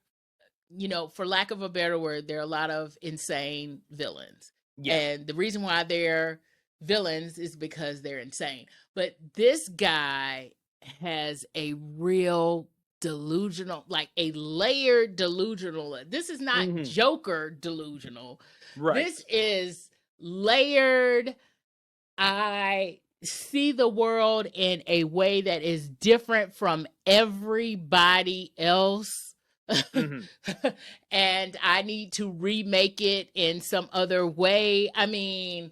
you know, for lack of a better word, there are a lot of insane villains. Yeah. And the reason why they're villains is because they're insane. But this guy has a real delusional, like a layered delusional. This is not Joker delusional. Right. This is layered. see the world in a way that is different from everybody else. And I need to remake it in some other way. I mean,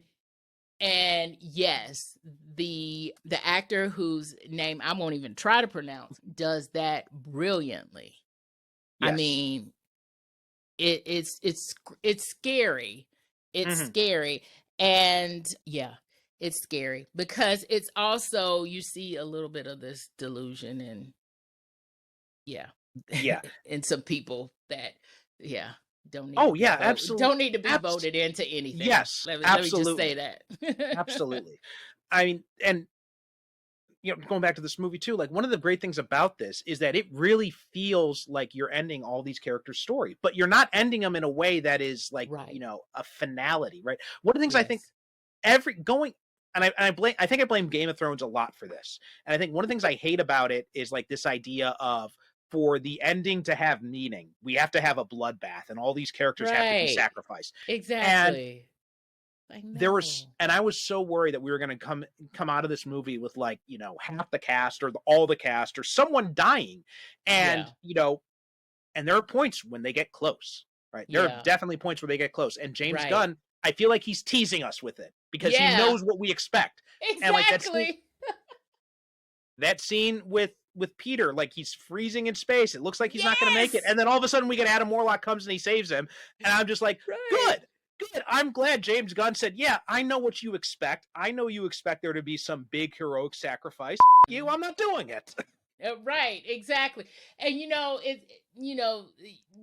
and yes, the actor whose name I won't even try to pronounce does that brilliantly. Yes. I mean, it's scary. It's scary. And yeah, it's scary because it's also, you see a little bit of this delusion and and some people that don't need absolutely, don't need to be voted into anything. Yes, let me just say that. Absolutely. I mean, and going back to this movie too, like one of the great things about this is that it really feels like you're ending all these characters' story, but you're not ending them in a way that is like, a finality, right? One of the things I think I think I blame Game of Thrones a lot for this. And I think one of the things I hate about it is like this idea of, for the ending to have meaning, we have to have a bloodbath and all these characters have to be sacrificed. Exactly. And I was so worried that we were going to come out of this movie with like, half the cast or all the cast or someone dying. And, and there are points when they get close, right? There are definitely points where they get close. And James Gunn, I feel like he's teasing us with it because he knows what we expect. Exactly. And like that scene with Peter, like he's freezing in space. It looks like he's not going to make it. And then all of a sudden we get Adam Warlock comes and he saves him. And I'm just like, good. I'm glad James Gunn said, I know what you expect. I know you expect there to be some big heroic sacrifice. I'm not doing it. Right, exactly. And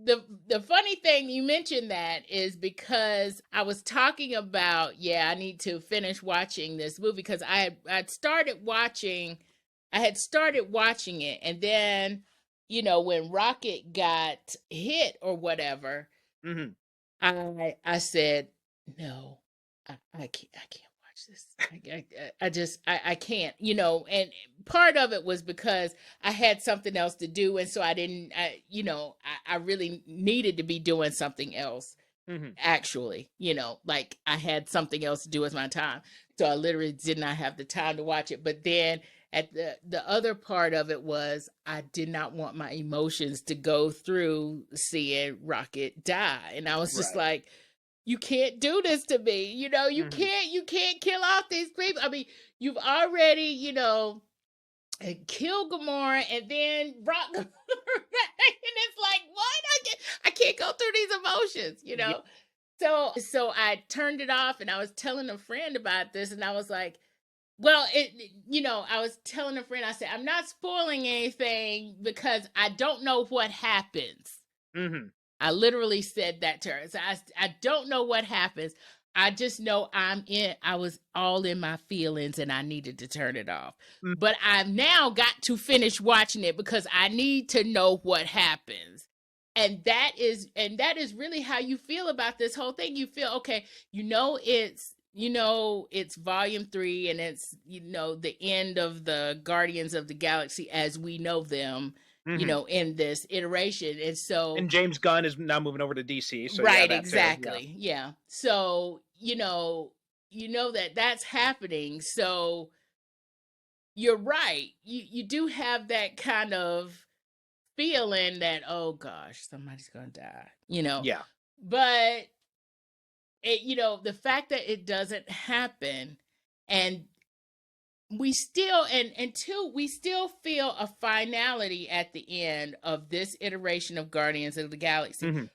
the funny thing you mentioned that is because I was talking about, I need to finish watching this movie because I had started watching it, and then when Rocket got hit or whatever, I said, no, I can't watch this. I can't, and part of it was because I had something else to do. And so I really needed to be doing something else. Actually, like I had something else to do with my time. So I literally did not have the time to watch it. But then at the other part of it was I did not want my emotions to go through seeing Rocket die. And I was just like, you can't do this to me. You can't kill off these people. I mean, you've already, kill Gamora and then brought Gamora back, and it's like, what? I can't go through these emotions, So I turned it off, and I was telling a friend about this, and I was like, well, I was telling a friend, I said, I'm not spoiling anything because I don't know what happens. I literally said that to her. So I don't know what happens. I just know I was all in my feelings and I needed to turn it off. But I've now got to finish watching it because I need to know what happens. And that is really how you feel about this whole thing. You feel, okay, it's volume 3 and it's, the end of the Guardians of the Galaxy as we know them, in this iteration. And James Gunn is now moving over to DC. So exactly. Yeah. So, that's happening. So you're right. You do have that kind of feeling that, oh gosh, somebody's going to die, Yeah. But the fact that it doesn't happen, and we still we still feel a finality at the end of this iteration of Guardians of the Galaxy.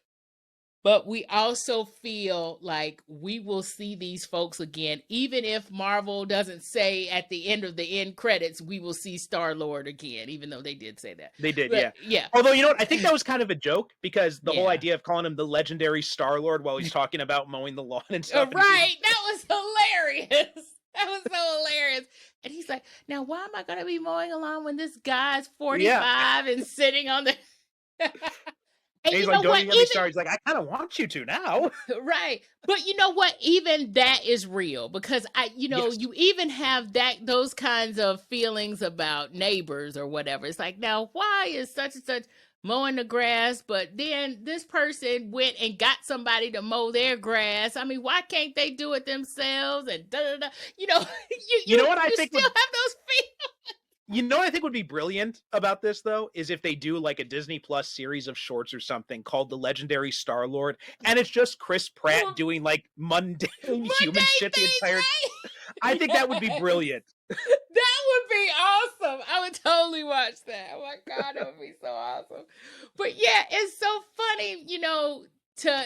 But we also feel like we will see these folks again, even if Marvel doesn't say at the end of the end credits, we will see Starlord again, even though they did say that. They did, yeah. Although, I think that was kind of a joke because the whole idea of calling him the legendary Starlord while he's talking about mowing the lawn and stuff. Right. That was hilarious. That was so hilarious. And he's like, now why am I going to be mowing along when this guy's 45 and sitting on the... And he's like, don't even get me started. He's like, I kind of want you to now. Right. But you know what? Even that is real because you even have those kinds of feelings about neighbors or whatever. It's like, now why is such and such mowing the grass, but then this person went and got somebody to mow their grass. I mean, why can't they do it themselves? And da da da. You know, You know what I you think still would have those feelings. You know what I think would be brilliant about this, though, is if they do like a Disney Plus series of shorts or something called The Legendary Starlord, and it's just Chris Pratt doing like mundane human shit the Things, entire. right? I think that would be brilliant. That would be awesome. I would totally watch that. Oh my God, that would be so awesome. But yeah, it's so funny, you know, to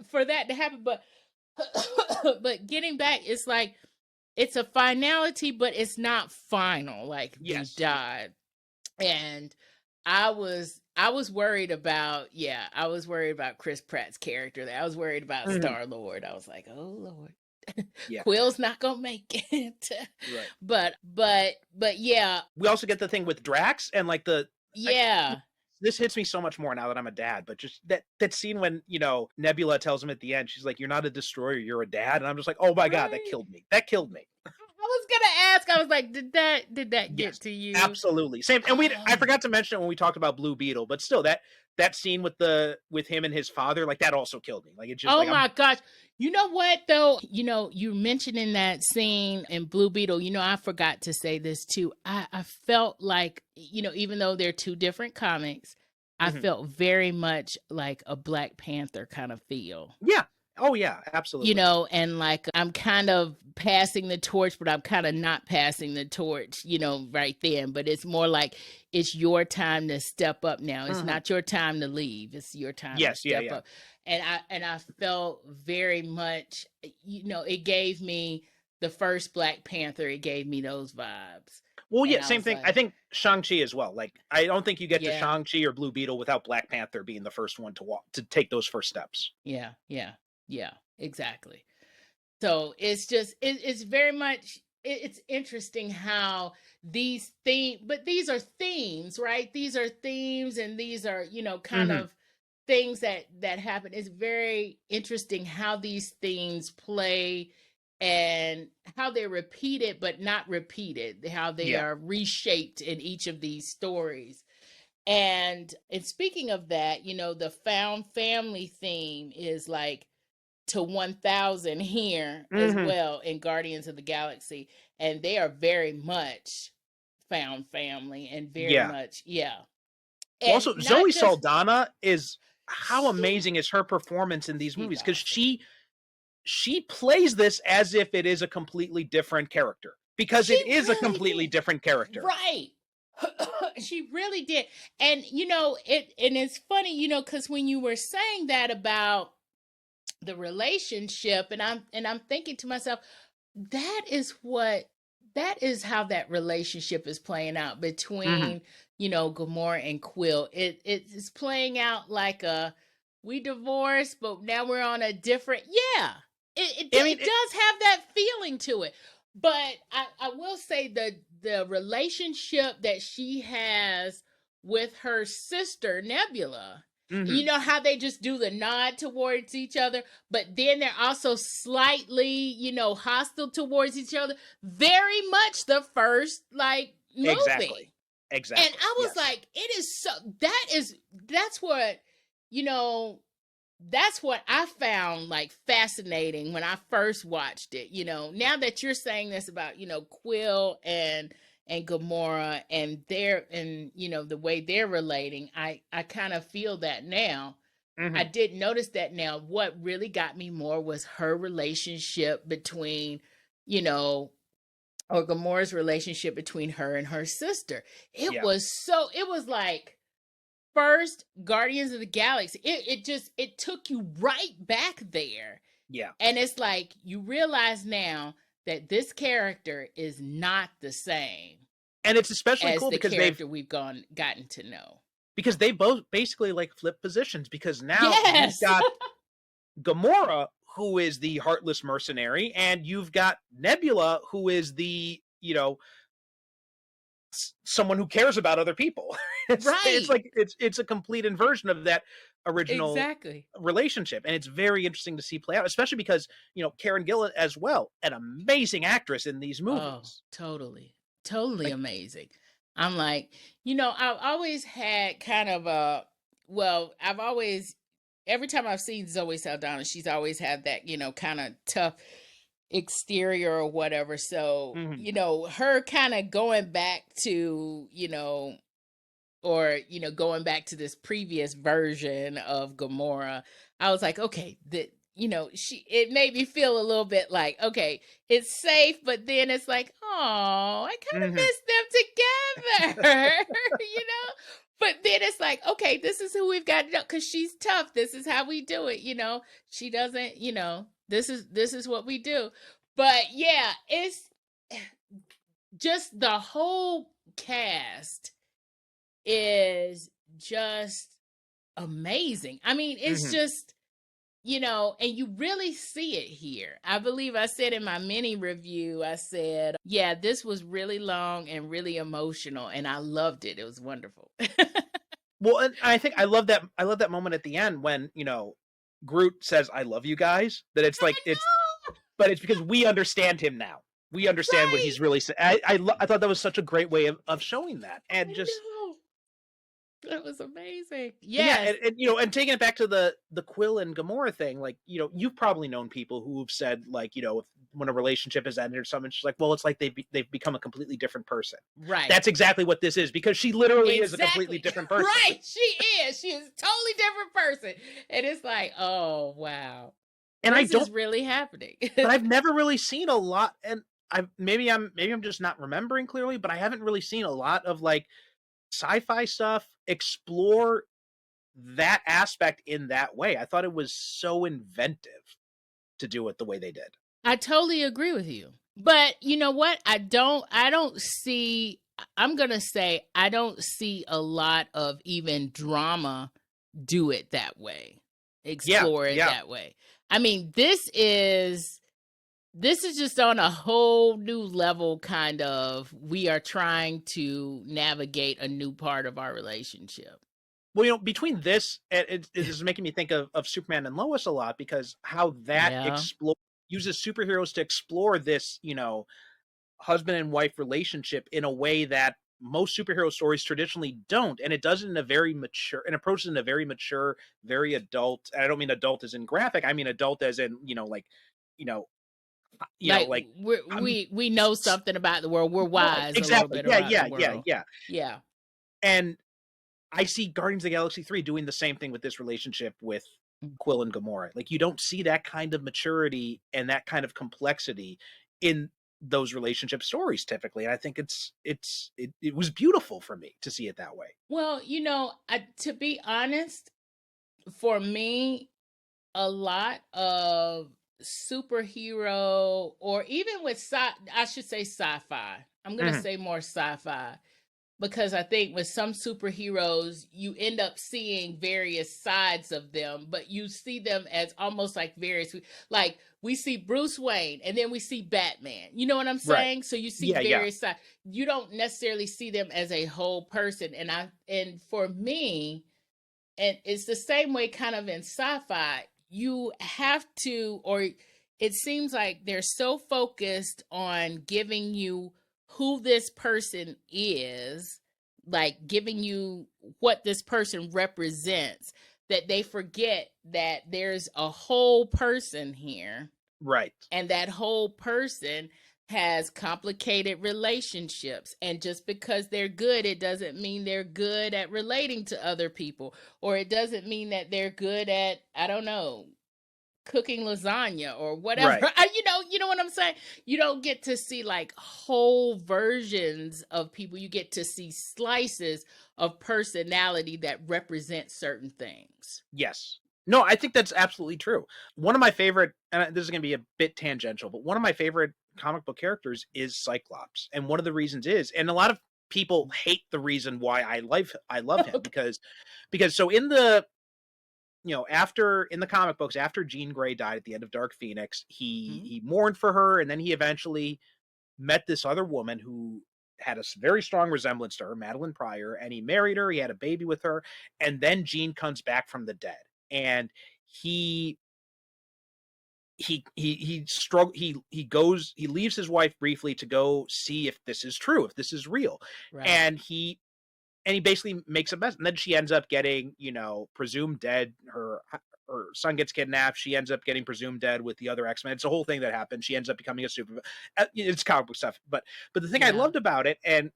for that to happen. But but getting back, it's like it's a finality, but it's not final. Like they died, and I was worried about I was worried about Chris Pratt's character. I was worried about Starlord. I was like, oh Lord. Yeah. Quill's not gonna make it. Right. But yeah. We also get the thing with Drax and like this hits me so much more now that I'm a dad, but just that scene when, you know, Nebula tells him at the end, she's like, you're not a destroyer, you're a dad. And I'm just like, oh my God, that killed me. That killed me. I was gonna ask, I was like, did that get to you? Absolutely. Same. And I forgot to mention it when we talked about Blue Beetle, but still that scene with him and his father, like that also killed me. Like it just my gosh. You know what though? You know, you mentioning that scene in Blue Beetle, you know, I forgot to say this too. I felt like, you know, even though they're two different comics, I felt very much like a Black Panther kind of feel. Yeah. Oh yeah, absolutely. You know, and like I'm kind of passing the torch, but I'm kind of not passing the torch, you know, right then. But it's more like it's your time to step up now. It's not your time to leave. It's your time to step up. And I felt very much, you know, it gave me the first Black Panther. It gave me those vibes. Well, yeah, same thing. Like, I think Shang-Chi as well. Like, I don't think you get to Shang-Chi or Blue Beetle without Black Panther being the first one to take those first steps. Yeah, exactly. So it's just, it's very much, it's interesting how these these are themes, right? These are themes and these are, you know, kind of things that happen. It's very interesting how these themes play and how they're repeated but not repeated, how they are reshaped in each of these stories. And speaking of that, you know, the found family theme is like to 1000 here as well in Guardians of the Galaxy, and they are very much found family and very much And also Zoe Saldana is how amazing is her performance in these movies, because she plays this as if it is a completely different character, because it is a completely different character, right? She really did. And you know, it's funny, you know, because when you were saying that about the relationship, and I'm thinking to myself, that is how that relationship is playing out between you know, Gamora and Quill. It's playing out like we divorced, but now we're on a different it does have that feeling to it. But I will say the relationship that she has with her sister Nebula, you know how they just do the nod towards each other, but then they're also slightly, you know, hostile towards each other. Very much the first like movie. Exactly. And I was like, it is so that's what, you know, that's what I found like fascinating when I first watched it. You know, now that you're saying this about, you know, Quill and Gamora and you know, the way they're relating, I kind of feel that now. I did notice that now. What really got me more was her relationship between, you know, or Gamora's relationship between her and her sister. It was like first Guardians of the Galaxy. It took you right back there. Yeah. And it's like you realize now that this character is not the same. And it's especially cool because we've gotten to know. Because they both basically like flip positions, because now you've got Gamora, who is the heartless mercenary, and you've got Nebula, who is the, you know, someone who cares about other people. It's like it's a complete inversion of that original relationship, and it's very interesting to see play out, especially because, you know, Karen Gillan as well, an amazing actress in these movies. Totally like, amazing. I'm like, you know, I've always had kind of a well, every time I've seen Zoe Saldana, she's always had that, kind of tough exterior or whatever. So, her kind of going back to, going back to this previous version of Gamora, I was like, okay, it made me feel a little bit like, okay, it's safe, but then it's like, oh, I kind of miss them together, But then it's like, okay, this is who we've got to do, because she's tough. This is how we do it, She doesn't, this is what we do. But yeah, it's just the whole cast is just amazing. I mean, it's just, and you really see it here. I believe I said in my mini review, I said, yeah, this was really long and really emotional, and I loved it. It was wonderful. Well, and I think I love that moment at the end when, Groot says, "I love you guys." That it's like, but it's because we understand him now. We understand what he's really saying. I thought that was such a great way of showing that, and that was amazing. Yes. Yeah, and taking it back to the Quill and Gamora thing, like, you've probably known people who have said, like, when a relationship has ended or something, she's like, well, it's like they've become a completely different person. Right. That's exactly what this is, because she literally is a completely different person. Right. She is. She is a totally different person. And it's like, oh, wow. And this is really happening. But I've never really seen a lot, and maybe I'm just not remembering clearly, but I haven't really seen a lot of, like, sci-fi stuff explore that aspect in that way. I thought it was so inventive to do it the way they did. I totally agree with you. But you know what? I'm going to say I don't see a lot of even drama do it that way. Explore it that way. I mean, this is just on a whole new level, kind of. We are trying to navigate a new part of our relationship. Well, between this, it is making me think of Superman and Lois a lot, because how that uses superheroes to explore this, husband and wife relationship in a way that most superhero stories traditionally don't. And it does it in a very mature, and approaches in a very mature, very adult. And I don't mean adult as in graphic. I mean adult as in, we know something about the world. We're wise. Exactly. A little bit about the world. Yeah. And I see Guardians of the Galaxy 3 doing the same thing with this relationship with Quill and Gamora. Like, you don't see that kind of maturity and that kind of complexity in those relationship stories typically. And I think it was beautiful for me to see it that way. Well, to be honest, for me, a lot of superhero, or even with I should say sci-fi. I'm going to say more sci-fi, because I think with some superheroes, you end up seeing various sides of them, but you see them as almost like like we see Bruce Wayne and then we see Batman. You know what I'm saying? Right. So you see various sides. You don't necessarily see them as a whole person. And for me, and it's the same way kind of in sci-fi, you have to, or it seems like they're so focused on giving you who this person is, like giving you what this person represents, that they forget that there's a whole person here. Right. And that whole person has complicated relationships. And just because they're good, it doesn't mean they're good at relating to other people. Or it doesn't mean that they're good at, I don't know, cooking lasagna or whatever. Right. You know what I'm saying? You don't get to see like whole versions of people. You get to see slices of personality that represent certain things. Yes. No, I think that's absolutely true. One of my favorite, and this is going to be a bit tangential, but one of my favorite comic book characters is Cyclops. And one of the reasons is, and a lot of people hate the reason why I love him, because so in the, after, in the comic books, after Jean Grey died at the end of Dark Phoenix, he mourned for her, and then he eventually met this other woman who had a very strong resemblance to her, Madeline Pryor, and he married her. He had a baby with her, and then Jean comes back from the dead, and he leaves his wife briefly to go see if this is true, if this is real, right. And he and he basically makes a mess. And then she ends up getting, presumed dead. Her son gets kidnapped. She ends up getting presumed dead with the other X-Men. It's a whole thing that happened. She ends up becoming a super. It's comic book stuff. But the thing I loved about it, and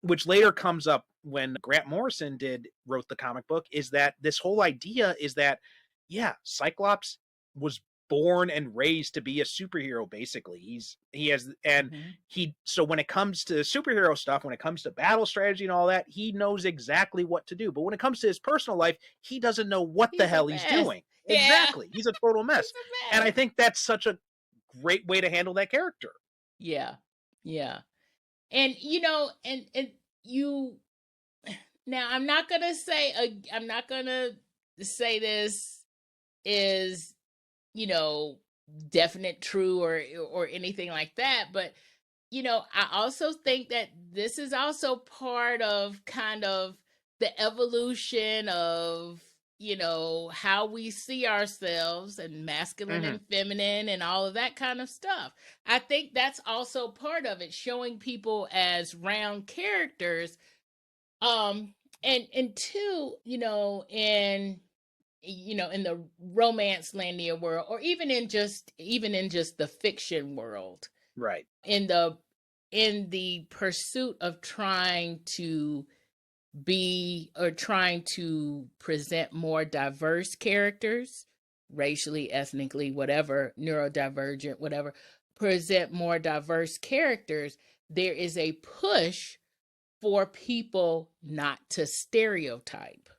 which later comes up when Grant Morrison wrote the comic book, is that this whole idea is that, yeah, Cyclops was born and raised to be a superhero. Basically, so when it comes to superhero stuff, when it comes to battle strategy and all that, he knows exactly what to do. But when it comes to his personal life, he doesn't know what the hell he's doing. Yeah. Exactly, he's a total mess. And I think that's such a great way to handle that character. Yeah. And and you, now I'm not gonna say this is definite true or anything like that, but I also think that this is also part of kind of the evolution of how we see ourselves, and masculine and feminine and all of that kind of stuff. I think that's also part of it, showing people as round characters. And two, in the romance landia world, or even in just the fiction world, right, in the pursuit of trying to present more diverse characters, racially, ethnically, whatever, neurodivergent, whatever, present more diverse characters, there is a push for people not to stereotype.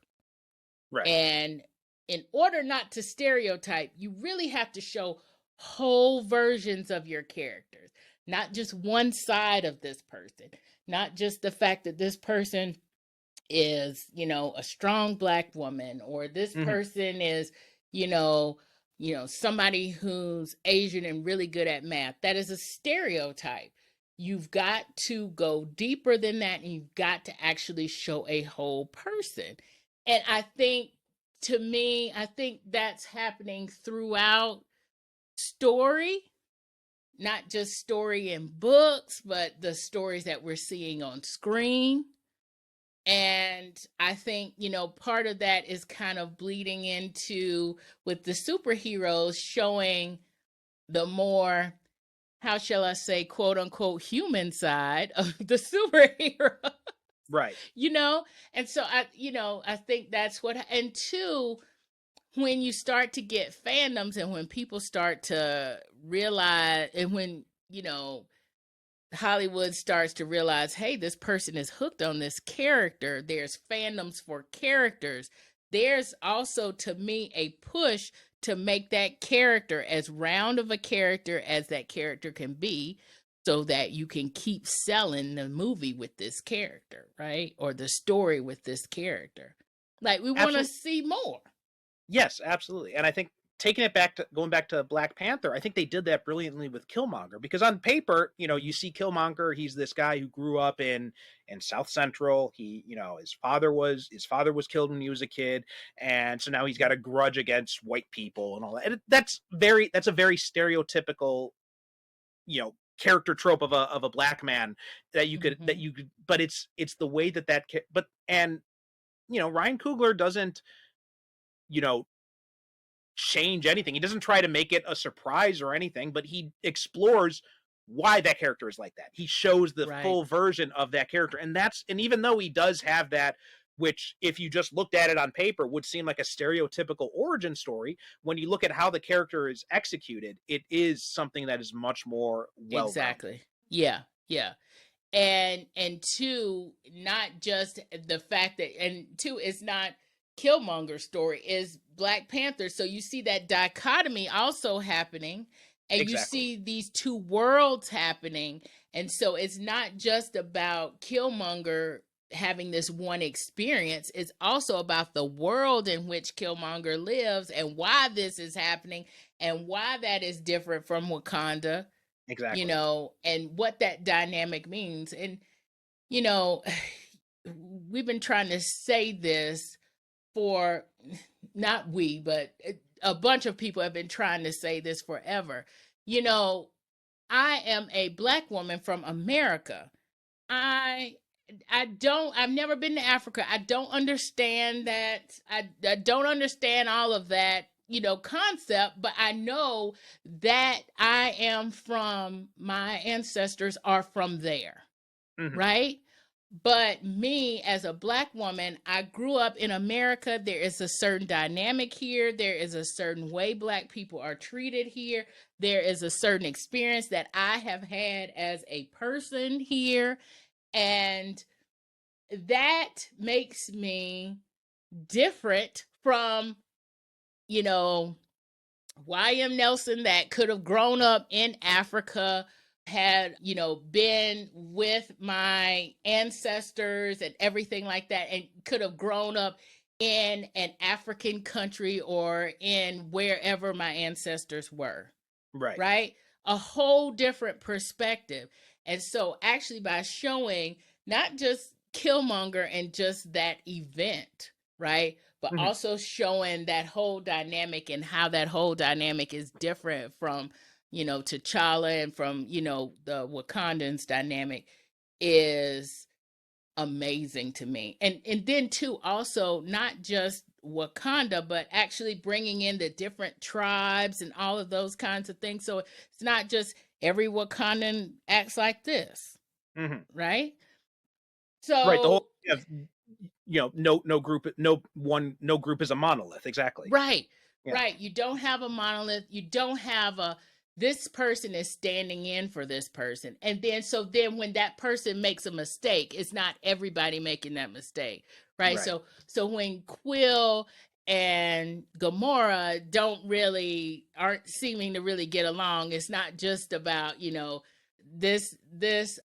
right. And in order not to stereotype, you really have to show whole versions of your characters, not just one side of this person, not just the fact that this person is, a strong Black woman, or this person is, somebody who's Asian and really good at math. That is a stereotype. You've got to go deeper than that, and you've got to actually show a whole person. And I think that's happening throughout story, not just story in books, but the stories that we're seeing on screen. And I think, part of that is kind of bleeding into with the superheroes, showing the more, how shall I say, quote unquote, human side of the superhero. Right. And so I think that's what, and two, when you start to get fandoms, and when people start to realize, and when, Hollywood starts to realize, hey, this person is hooked on this character, there's fandoms for characters, there's also, to me, a push to make that character as round of a character as that character can be, so that you can keep selling the movie with this character, right? Or the story with this character. Like, we want to see more. Yes, absolutely. And I think going back to Black Panther, I think they did that brilliantly with Killmonger, because on paper, you see Killmonger, he's this guy who grew up in South Central. He, his father was killed when he was a kid, and so now he's got a grudge against white people and all that. And that's a very stereotypical, character trope of a Black man that you could but it's the way and Ryan Coogler doesn't change anything. He doesn't try to make it a surprise or anything, but he explores why that character is like that. He shows the full version of that character. And even though he does have that, which if you just looked at it on paper would seem like a stereotypical origin story, when you look at how the character is executed, it is something that is much more well-rounded. Exactly. Yeah. And two, not just the fact that, and two, it's not Killmonger's story, is Black Panther. So you see that dichotomy also happening, and you see these two worlds happening. And so it's not just about Killmonger having this one experience, it's also about the world in which Killmonger lives, and why this is happening, and why that is different from Wakanda. Exactly. And what that dynamic means. And we've been trying to say this for, not we, but a bunch of people have been trying to say this forever. I am a Black woman from America. I I've never been to Africa. I don't understand that. I don't understand all of that, concept, but I know that my ancestors are from there, Mm-hmm. right? But me as a Black woman, I grew up in America. There is a certain dynamic here. There is a certain way Black people are treated here. There is a certain experience that I have had as a person here. And that makes me different from, you know, Y.M. Nelson, that could have grown up in Africa, had, been with my ancestors and everything like that, and could have grown up in an African country or in wherever my ancestors were. Right. Right? A whole different perspective. And so, actually, by showing not just Killmonger and just that event, right? But Mm-hmm. also showing that whole dynamic and how that whole dynamic is different from, T'Challa and from, the Wakandans dynamic is amazing to me. And then too, also not just Wakanda, but actually bringing in the different tribes and all of those kinds of things. So it's not just every Wakandan acts like this, Mm-hmm. right? Right. The whole So no group, no group is a monolith. Exactly. right, Yeah. right. You don't have a monolith. You don't have a this person is standing in for this person. And then when that person makes a mistake, it's not everybody making that mistake. Right. Right. So when Quill and Gamora aren't seeming to really get along, it's not just about, this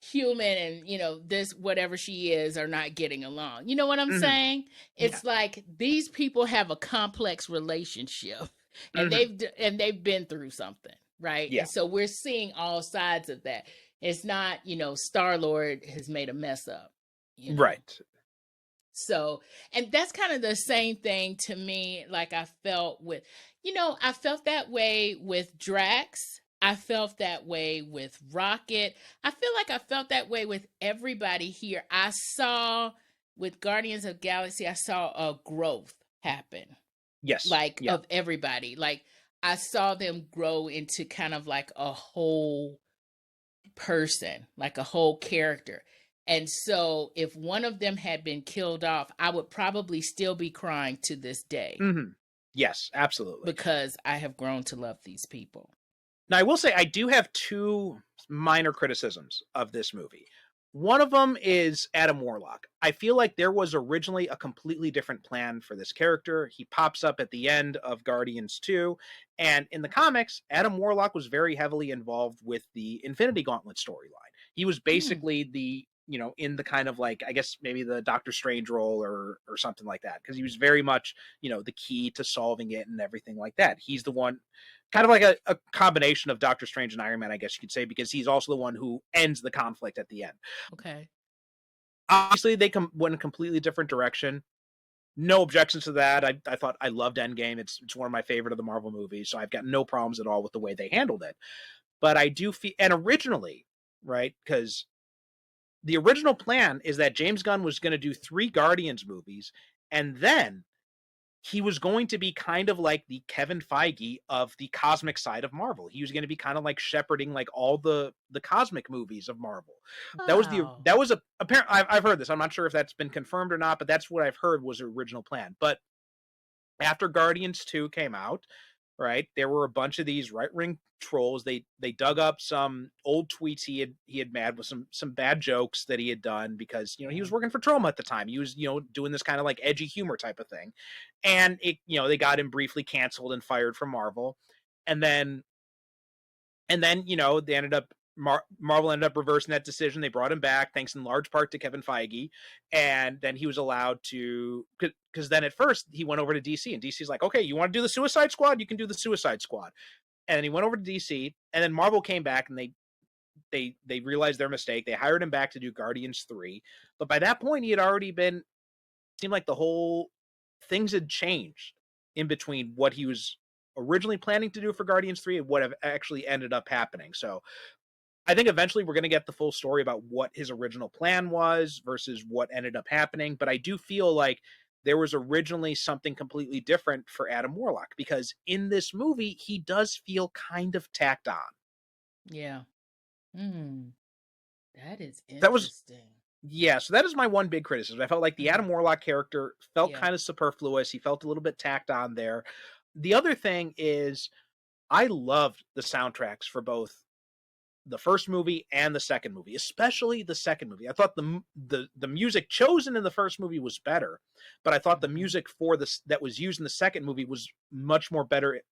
human and this whatever she is are not getting along. You know what I'm Mm-hmm. saying? Yeah. It's like these people have a complex relationship and Mm-hmm. they've been through something, right? Yeah. And so we're seeing all sides of that. It's not, Star-Lord has made a mess up, Right. so, and that's kind of the same thing to me, like I felt with, I felt that way with Drax. I felt that way with Rocket. I feel like I felt that way with everybody here. I saw with Guardians of Galaxy, I saw a growth happen, Yes. like Yeah. of everybody. Like I saw them grow into kind of like a whole person, like a whole character. And so if one of them had been killed off, I would probably still be crying to this day Mm-hmm. Yes, absolutely. because I have grown to love these people. Now, I will say I do have two minor criticisms of this movie. One of them is Adam Warlock. I feel like there was originally a completely different plan for this character. He pops up at the end of Guardians 2, and in the comics, Adam Warlock was very heavily involved with the Infinity Gauntlet storyline. He was basically in the kind of like, I guess maybe the Doctor Strange role or something like that, because he was very much, the key to solving it and everything like that. He's the one, kind of like a combination of Doctor Strange and Iron Man, I guess you could say, because he's also the one who ends the conflict at the end. Okay. Obviously, they went a completely different direction. No objections to that. I thought I loved Endgame. It's one of my favorite of the Marvel movies, so I've got no problems at all with the way they handled it. But I do feel, and originally, right, because the original plan is that James Gunn was going to do 3 Guardians movies, and then he was going to be kind of like the Kevin Feige of the cosmic side of Marvel. He was going to be kind of like shepherding like all the cosmic movies of Marvel. Wow. That was a apparent. I've heard this. I'm not sure if that's been confirmed or not, but that's what I've heard was the original plan. But after Guardians 2 came out, right, there were a bunch of these right-wing trolls. They dug up some old tweets he had made with some bad jokes that he had done, because he was working for Troma at the time. He was doing this kind of like edgy humor type of thing, and they got him briefly canceled and fired from Marvel, and then they ended up Marvel ended up reversing that decision. They brought him back, thanks in large part to Kevin Feige, and then he was allowed to, because then at first he went over to DC, and DC's like, okay, you want to do the Suicide Squad? You can do the Suicide Squad. And then he went over to DC, and then Marvel came back, and they realized their mistake. They hired him back to do Guardians 3, but by that point he had already been, seemed like the whole things had changed in between what he was originally planning to do for Guardians 3 and what have actually ended up happening. So I think eventually we're going to get the full story about what his original plan was versus what ended up happening. But I do feel like there was originally something completely different for Adam Warlock, because in this movie, he does feel kind of tacked on. Yeah. That is That was, interesting. yeah, so that is my one big criticism. I felt like the Adam Warlock character felt kind of superfluous. He felt a little bit tacked on there. The other thing is, I loved the soundtracks for both the first movie and the second movie, especially the second movie. I thought the music chosen in the first movie was better, but I thought the music for this that was used in the second movie was much more better. It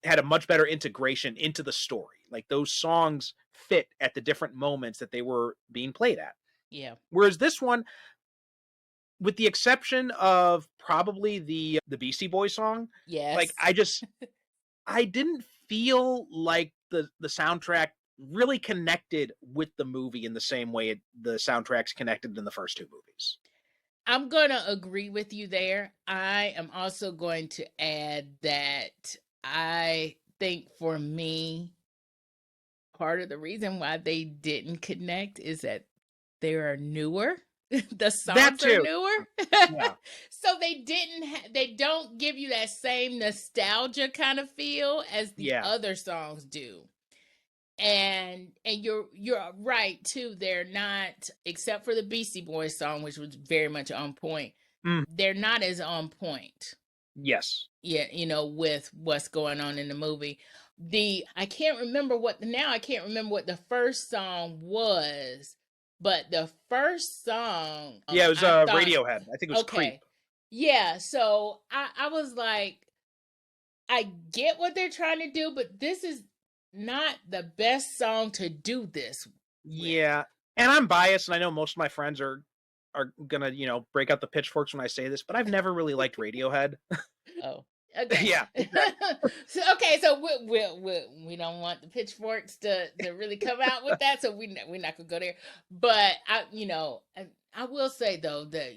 had a much better integration into the story. Like, those songs fit at the different moments that they were being played at. Yeah. Whereas this one, with the exception of probably the Beastie Boys song, Yes. like, I didn't feel like the soundtrack really connected with the movie in the same way the soundtracks connected in the first two movies. I'm going to agree with you there. I am also going to add that I think for me, part of the reason why they didn't connect is that they are newer. The songs are newer. Yeah. So they don't give you that same nostalgia kind of feel as the other songs do. And you're right too. They're not, except for the Beastie Boys song, which was very much on point. They're not as on point. Yes. Yeah, with what's going on in the movie. I can't remember what the first song was, but the first song, yeah, it was Radiohead. I think it was Creep. Yeah, so I was like, I get what they're trying to do, but this is not the best song to do this with. Yeah, and I'm biased, and I know most of my friends are gonna break out the pitchforks when I say this, but I've never really liked Radiohead. Oh, okay. Yeah. Exactly. So we don't want the pitchforks to really come out with that, so we're not gonna go there. But I will say though that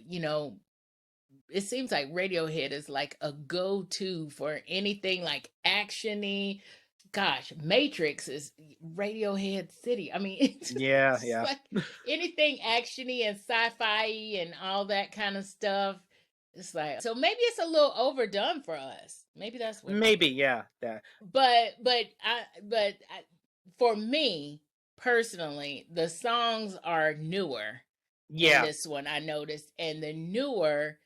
it seems like Radiohead is like a go-to for anything like action-y. Gosh, Matrix is Radiohead City. I mean, it's like anything action-y and sci-fi and all that kind of stuff. It's like, so maybe it's a little overdone for us. Maybe that's what. Maybe, yeah. But for me personally, the songs are newer. Yeah. In this one, I noticed, and the newer,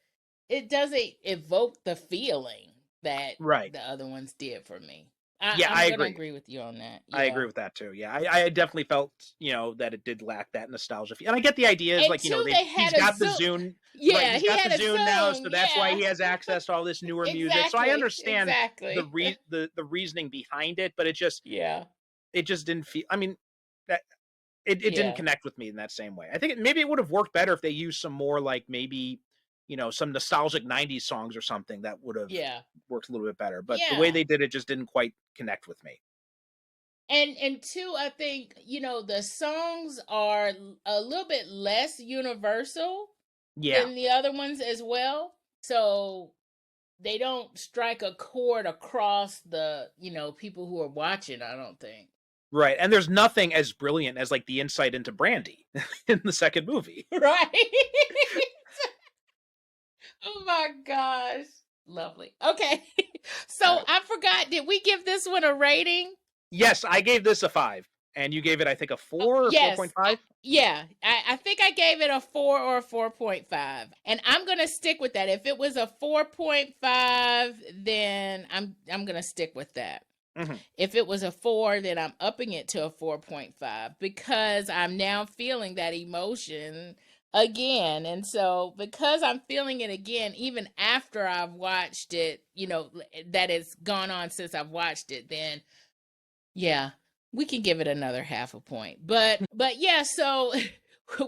it doesn't evoke the feeling that the other ones did for me. I agree with you on that. Yeah. I agree with that too. Yeah, I definitely felt that it did lack that nostalgia. And I get the idea is, like, he's got the Zune. Yeah, right, he's got the Zune now, so that's why he has access to all this newer music. So I understand the reasoning behind it, but it just didn't feel. I mean, that it didn't connect with me in that same way. I think maybe it would have worked better if they used some more, like, maybe some nostalgic 90s songs or something that would have worked a little bit better. But the way they did it just didn't quite connect with me. And two, I think, the songs are a little bit less universal than the other ones as well. So they don't strike a chord across the, people who are watching, I don't think. Right. And there's nothing as brilliant as, like, the insight into Brandy in the second movie. Right. Oh my gosh. Lovely. Okay. So I forgot, did we give this one a rating? Yes, I gave this a 5. And you gave it, I think, a 4 or 4.5? Yeah. I think I gave it a 4 or a 4.5. And I'm going to stick with that. If it was a 4.5, then I'm going to stick with that. Mm-hmm. If it was a 4, then I'm upping it to a 4.5 because I'm now feeling that emotion again. And so because I'm feeling it again, even after I've watched it, that it's gone on since I've watched it, then we can give it another half a point. But yeah, so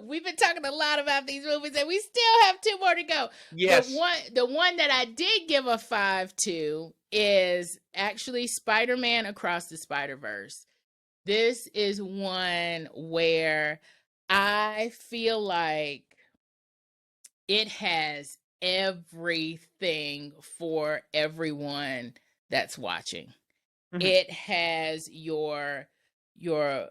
we've been talking a lot about these movies and we still have 2 more to go. Yes. The one that I did give a 5 to is actually Spider-Man Across the Spiderverse. This is one where I feel like it has everything for everyone that's watching. Mm-hmm. It has your your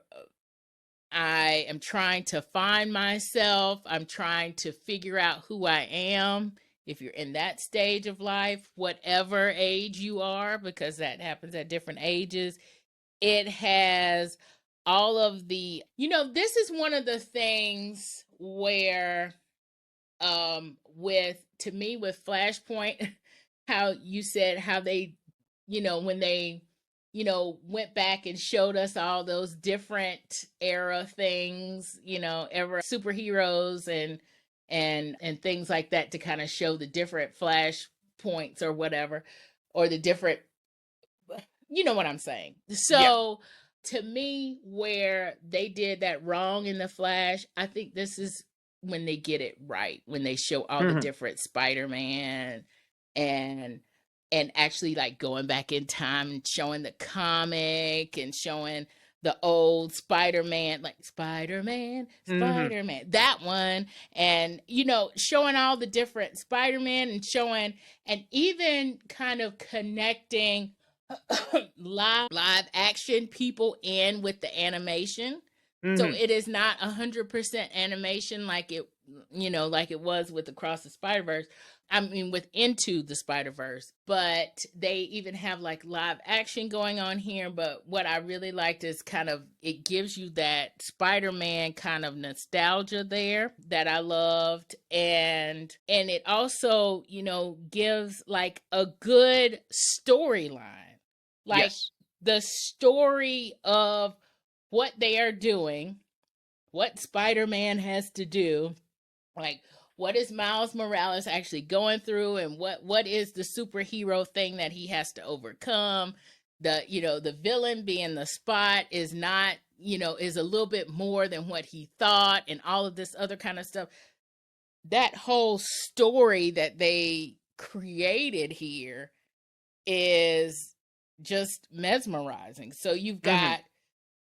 I am trying to find myself. I'm trying to figure out who I am. If you're in that stage of life, whatever age you are, because that happens at different ages, it has all of the, this is one of the things where, with, to me, with Flashpoint, how you said how they, when they, went back and showed us all those different era things, era superheroes and things like that, to kind of show the different flash points or whatever, or the different, you know what I'm saying. So to me, where they did that wrong in the Flash, I think this is when they get it right, when they show all the different Spider-Man and actually like going back in time and showing the comic and showing the old Spider-Man, like Spider-Man, that one, and showing all the different Spider-Man and showing, and even kind of connecting live action people in with the animation. So it is not 100% animation like it like it was with Across the Spider-Verse. I mean, with Into the Spider-Verse, but they even have like live action going on here. But what I really liked is kind of, it gives you that Spider-Man kind of nostalgia there that I loved. And it also, gives like a good storyline. Like the story of what they are doing, what Spider-Man has to do, like what is Miles Morales actually going through, and what is the superhero thing that he has to overcome. The villain being the Spot is not, is a little bit more than what he thought, and all of this other kind of stuff. That whole story that they created here is just mesmerizing. So you've got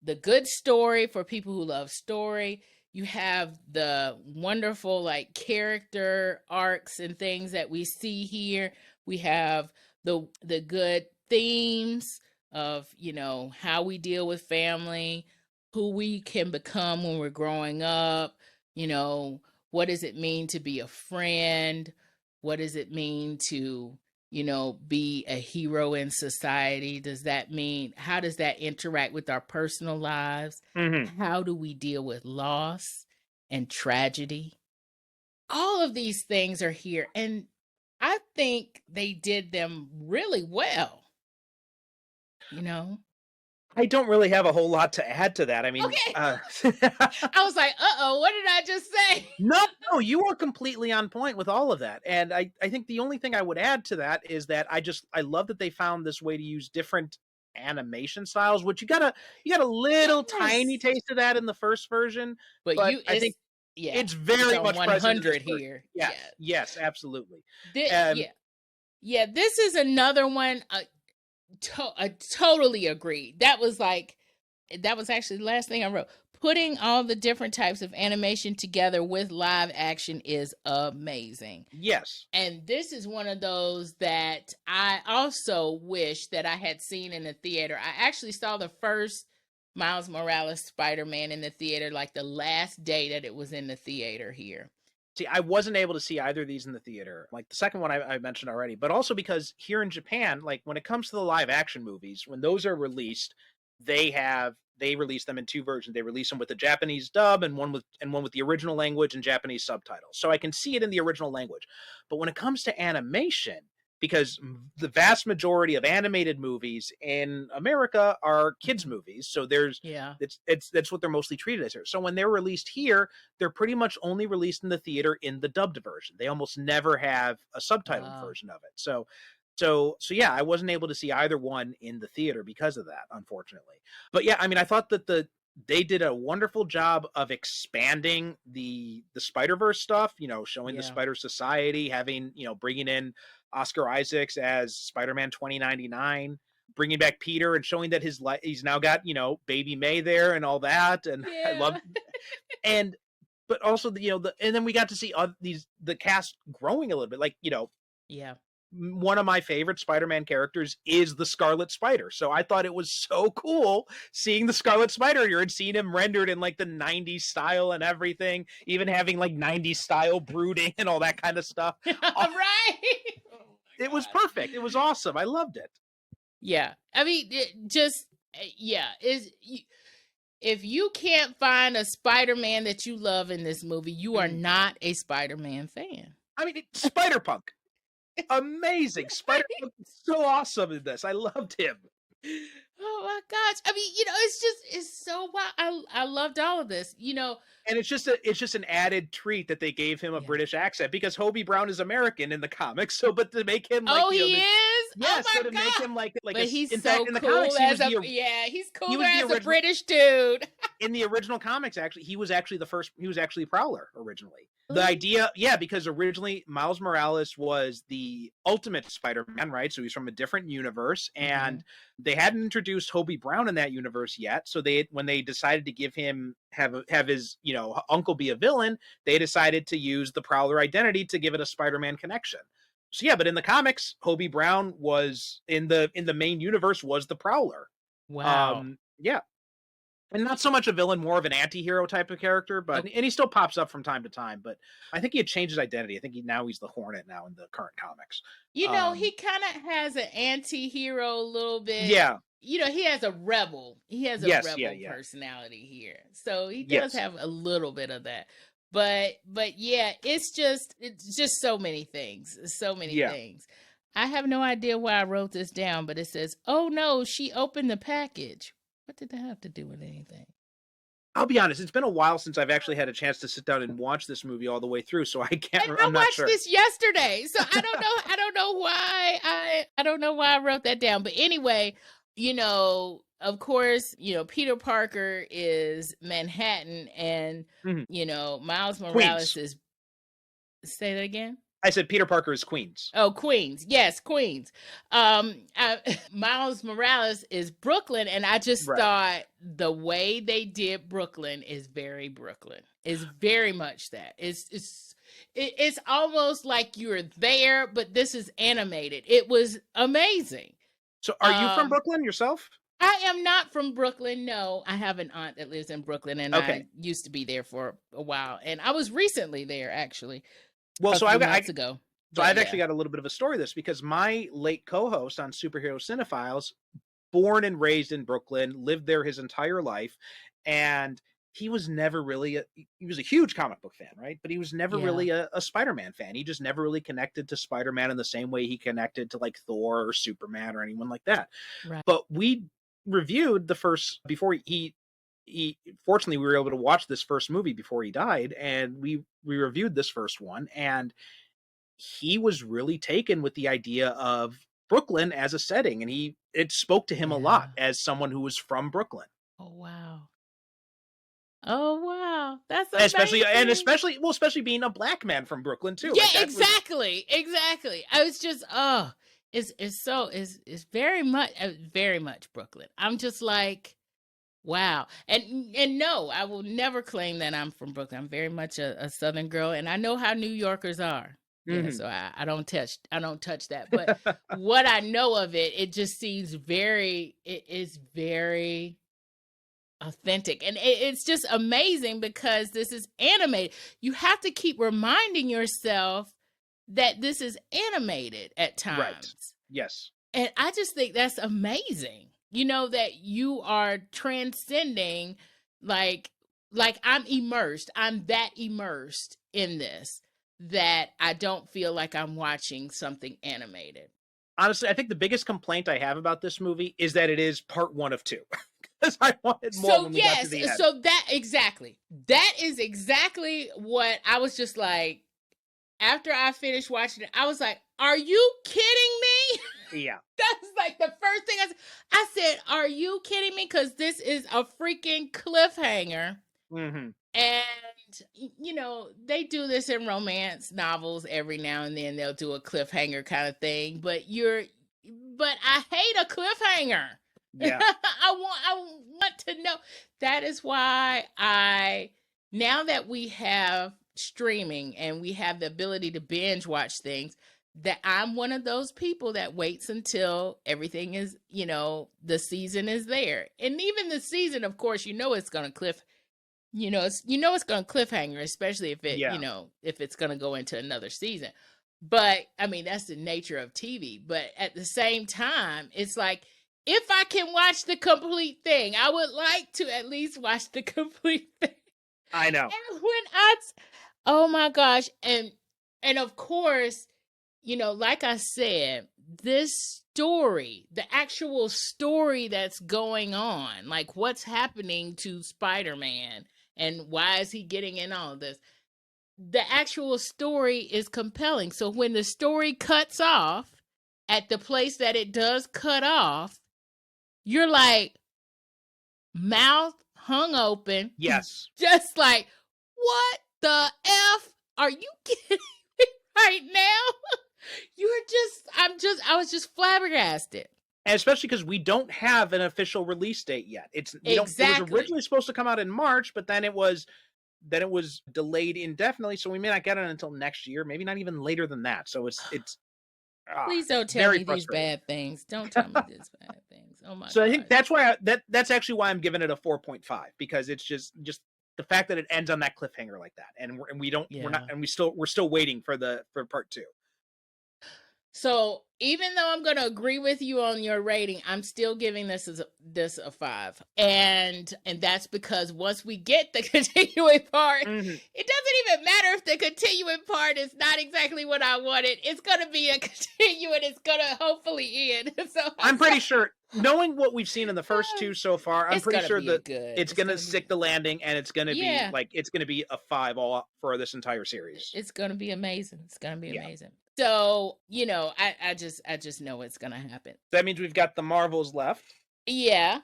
the good story for people who love story. You have the wonderful like character arcs and things that we see here. We have the good themes of, how we deal with family, who we can become when we're growing up, what does it mean to be a friend? What does it mean to, be a hero in society? Does that mean, how does that interact with our personal lives? How do we deal with loss and tragedy? All of these things are here, and I think they did them really well. I don't really have a whole lot to add to that. I mean, okay. I was like, what did I just say? No, you are completely on point with all of that. And I think the only thing I would add to that is that I love that they found this way to use different animation styles, which you got a little tiny taste of that in the first version, but I think it's very much 100 here. Yes, absolutely. This is another one. I totally agree. That was actually the last thing I wrote. Putting all the different types of animation together with live action is amazing. Yes. And this is one of those that I also wish that I had seen in the theater. I actually saw the first Miles Morales Spider-Man in the theater, like the last day that it was in the theater here. See, I wasn't able to see either of these in the theater, like the second one I mentioned already, but also because here in Japan, like when it comes to the live action movies, when those are released, they release them in two versions. They release them with the Japanese dub and one with the original language and Japanese subtitles. So I can see it in the original language. But when it comes to animation, because the vast majority of animated movies in America are kids movies, so that's what they're mostly treated as here. So when they're released here, they're pretty much only released in the theater in the dubbed version. They almost never have a subtitled version of it. So yeah, I wasn't able to see either one in the theater because of that, unfortunately. But yeah, I mean, I thought that they did a wonderful job of expanding the Spider-Verse stuff, showing the Spider Society, having, bringing in Oscar Isaacs as Spider-Man 2099, bringing back Peter and showing that he's now got, baby May there and all that. And I love, but also and then we got to see the cast growing a little bit, like, one of my favorite Spider-Man characters is the Scarlet Spider. So I thought it was so cool seeing the Scarlet Spider here and seeing him rendered in like the 90s style and everything, even having like 90s style brooding and all that kind of stuff. Right? It was perfect. It was awesome. I loved it. Yeah. I mean, if you can't find a Spider-Man that you love in this movie, you are not a Spider-Man fan. I mean, Spider-Punk. Amazing. Spider-Punk is so awesome in this. I loved him. Oh my gosh. I mean, it's so wild. I loved all of this, And it's just an added treat that they gave him a British accent because Hobie Brown is American in the comics. So, but to make him like, he is? Yes, oh my to God. make him like but he's in so fact, cool in the comics, he's cooler as a British dude. In the original comics, actually, he was actually Prowler originally. The idea, because originally Miles Morales was the ultimate Spider-Man, right? So he's from a different universe, and they hadn't introduced Hobie Brown in that universe yet. So when they decided to give him have his uncle be a villain, they decided to use the Prowler identity to give it a Spider-Man connection. So but in the comics, Hobie Brown was in the main universe was the Prowler. Wow. And not so much a villain, more of an anti-hero type of character, but and he still pops up from time to time. But I think he had changed his identity. I think he's the Hornet now in the current comics. He kind of has an anti-hero a little bit. Yeah. He has a rebel. He has a rebel personality here. So he does have a little bit of that. But yeah, it's just so many things. So many things. I have no idea why I wrote this down, but it says, "Oh no, she opened the package." What did that have to do with anything? I'll be honest, it's been a while since I've actually had a chance to sit down and watch this movie all the way through, so I can't. I'm not sure. I watched this yesterday, so I don't know. I don't know why I don't know why I wrote that down. But anyway, of course, Peter Parker is Manhattan, and Miles Morales is. Say that again. I said Peter Parker is Queens. Oh, Queens. Yes, Queens. Miles Morales is Brooklyn, and I just thought the way they did Brooklyn is very Brooklyn. It's very much that. It's almost like you're there, but this is animated. It was amazing. So are you from Brooklyn yourself? I am not from Brooklyn. No, I have an aunt that lives in Brooklyn, and I used to be there for a while. And I was recently there, actually. Well, so I've actually got a little bit of a story of this because my late co-host on Superhero Cinephiles, born and raised in Brooklyn, lived there his entire life, and he was never really he was a huge comic book fan, right? But he was never really a Spider-Man fan. He just never really connected to Spider-Man in the same way he connected to like Thor or Superman or anyone like that. Right. But we reviewed the first before he fortunately we were able to watch this first movie before he died, and we reviewed this first one, and he was really taken with the idea of Brooklyn as a setting, and it spoke to him a lot as someone who was from Brooklyn. Oh wow, that's amazing. Especially being a black man from Brooklyn too. Yeah, exactly. I was just it's very much Brooklyn. I'm just like, wow. And no, I will never claim that I'm from Brooklyn. I'm very much a Southern girl, and I know how New Yorkers are. Yeah, so I don't touch that. But what I know of it just seems it is very authentic. And it's just amazing because this is animated. You have to keep reminding yourself that this is animated at times. Right. Yes. And I just think that's amazing. That you are transcending, like I'm that immersed in this, that I don't feel like I'm watching something animated. Honestly, I think the biggest complaint I have about this movie is that it is part 1 of 2. Because I wanted more when we got to the end. So that is exactly what I was just like, after I finished watching it, I was like, are you kidding me? Yeah. That's like the first thing I said, are you kidding me? Because this is a freaking cliffhanger. Mm-hmm. And, they do this in romance novels every now and then. They'll do a cliffhanger kind of thing. But I hate a cliffhanger. Yeah. I want to know. That is why now that we have streaming and we have the ability to binge watch things, that I'm one of those people that waits until everything is, the season is there. And even the season, of course, it's going to it's going to cliffhanger, especially if Yeah. if it's going to go into another season. But I mean, that's the nature of TV. But at the same time, it's like, if I can watch the complete thing, I would like to at least watch the complete thing. I know. And oh my gosh. And of course, like I said, this story, the actual story that's going on, like what's happening to Spider-Man and why is he getting in all of this? The actual story is compelling. So when the story cuts off at the place that it does cut off, you're like, mouth hung open. Yes. Just like, what the F are you kidding me right now? I was just flabbergasted. And especially because we don't have an official release date yet. It was originally supposed to come out in March, but then it was delayed indefinitely, so we may not get it until next year, maybe not even later than that. So it's please don't tell me these bad things. Don't tell me these bad things. Oh my god. So I think that's why that's actually why I'm giving it a 4.5, because it's just the fact that it ends on that cliffhanger like that, and we're still waiting for part 2. So even though I'm going to agree with you on your rating, I'm still giving this a 5, and that's because once we get the continuing part, it doesn't even matter if the continuing part is not exactly what I wanted. It's going to be a continuing. It's going to hopefully end. So I'm pretty sure, knowing what we've seen in the first 2 so far, I'm pretty sure that it's going to stick the landing, and it's going to be it's going to be a 5 all for this entire series. It's going to be amazing. It's going to be amazing. So, I just know it's going to happen. That means we've got the Marvels left. Yeah.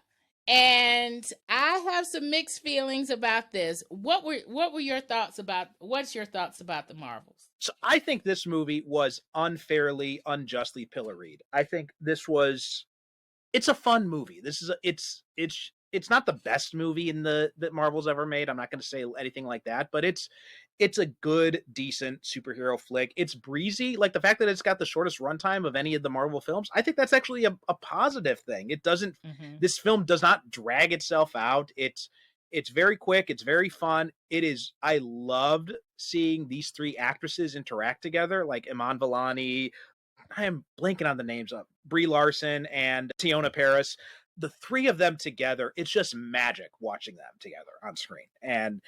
And I have some mixed feelings about this. What were your thoughts what's your thoughts about the Marvels? So I think this movie was unjustly pilloried. I think it's a fun movie. It's not the best movie that Marvel's ever made. I'm not going to say anything like that, but it's a good, decent superhero flick. It's breezy. Like, the fact that it's got the shortest runtime of any of the Marvel films, I think that's actually a positive thing. It doesn't, this film does not drag itself out. It's very quick. It's very fun. I loved seeing these 3 actresses interact together, like Iman Vellani. I am blanking on the names of Brie Larson and Teyonah Parris. The 3 of them together, it's just magic watching them together on screen. And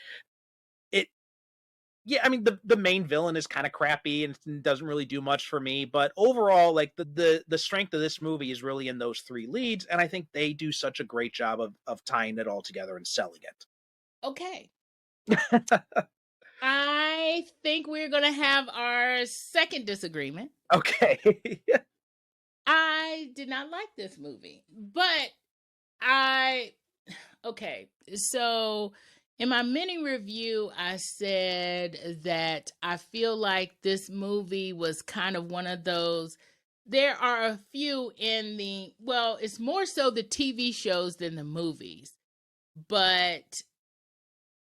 I mean, the main villain is kind of crappy and doesn't really do much for me, but overall, like, the strength of this movie is really in those 3 leads, and I think they do such a great job of tying it all together and selling it. Okay. I think we're going to have our second disagreement. Okay. I did not like this movie, but okay. So in my mini review, I said that I feel like this movie was kind of one of those. There are a few it's more so the TV shows than the movies, but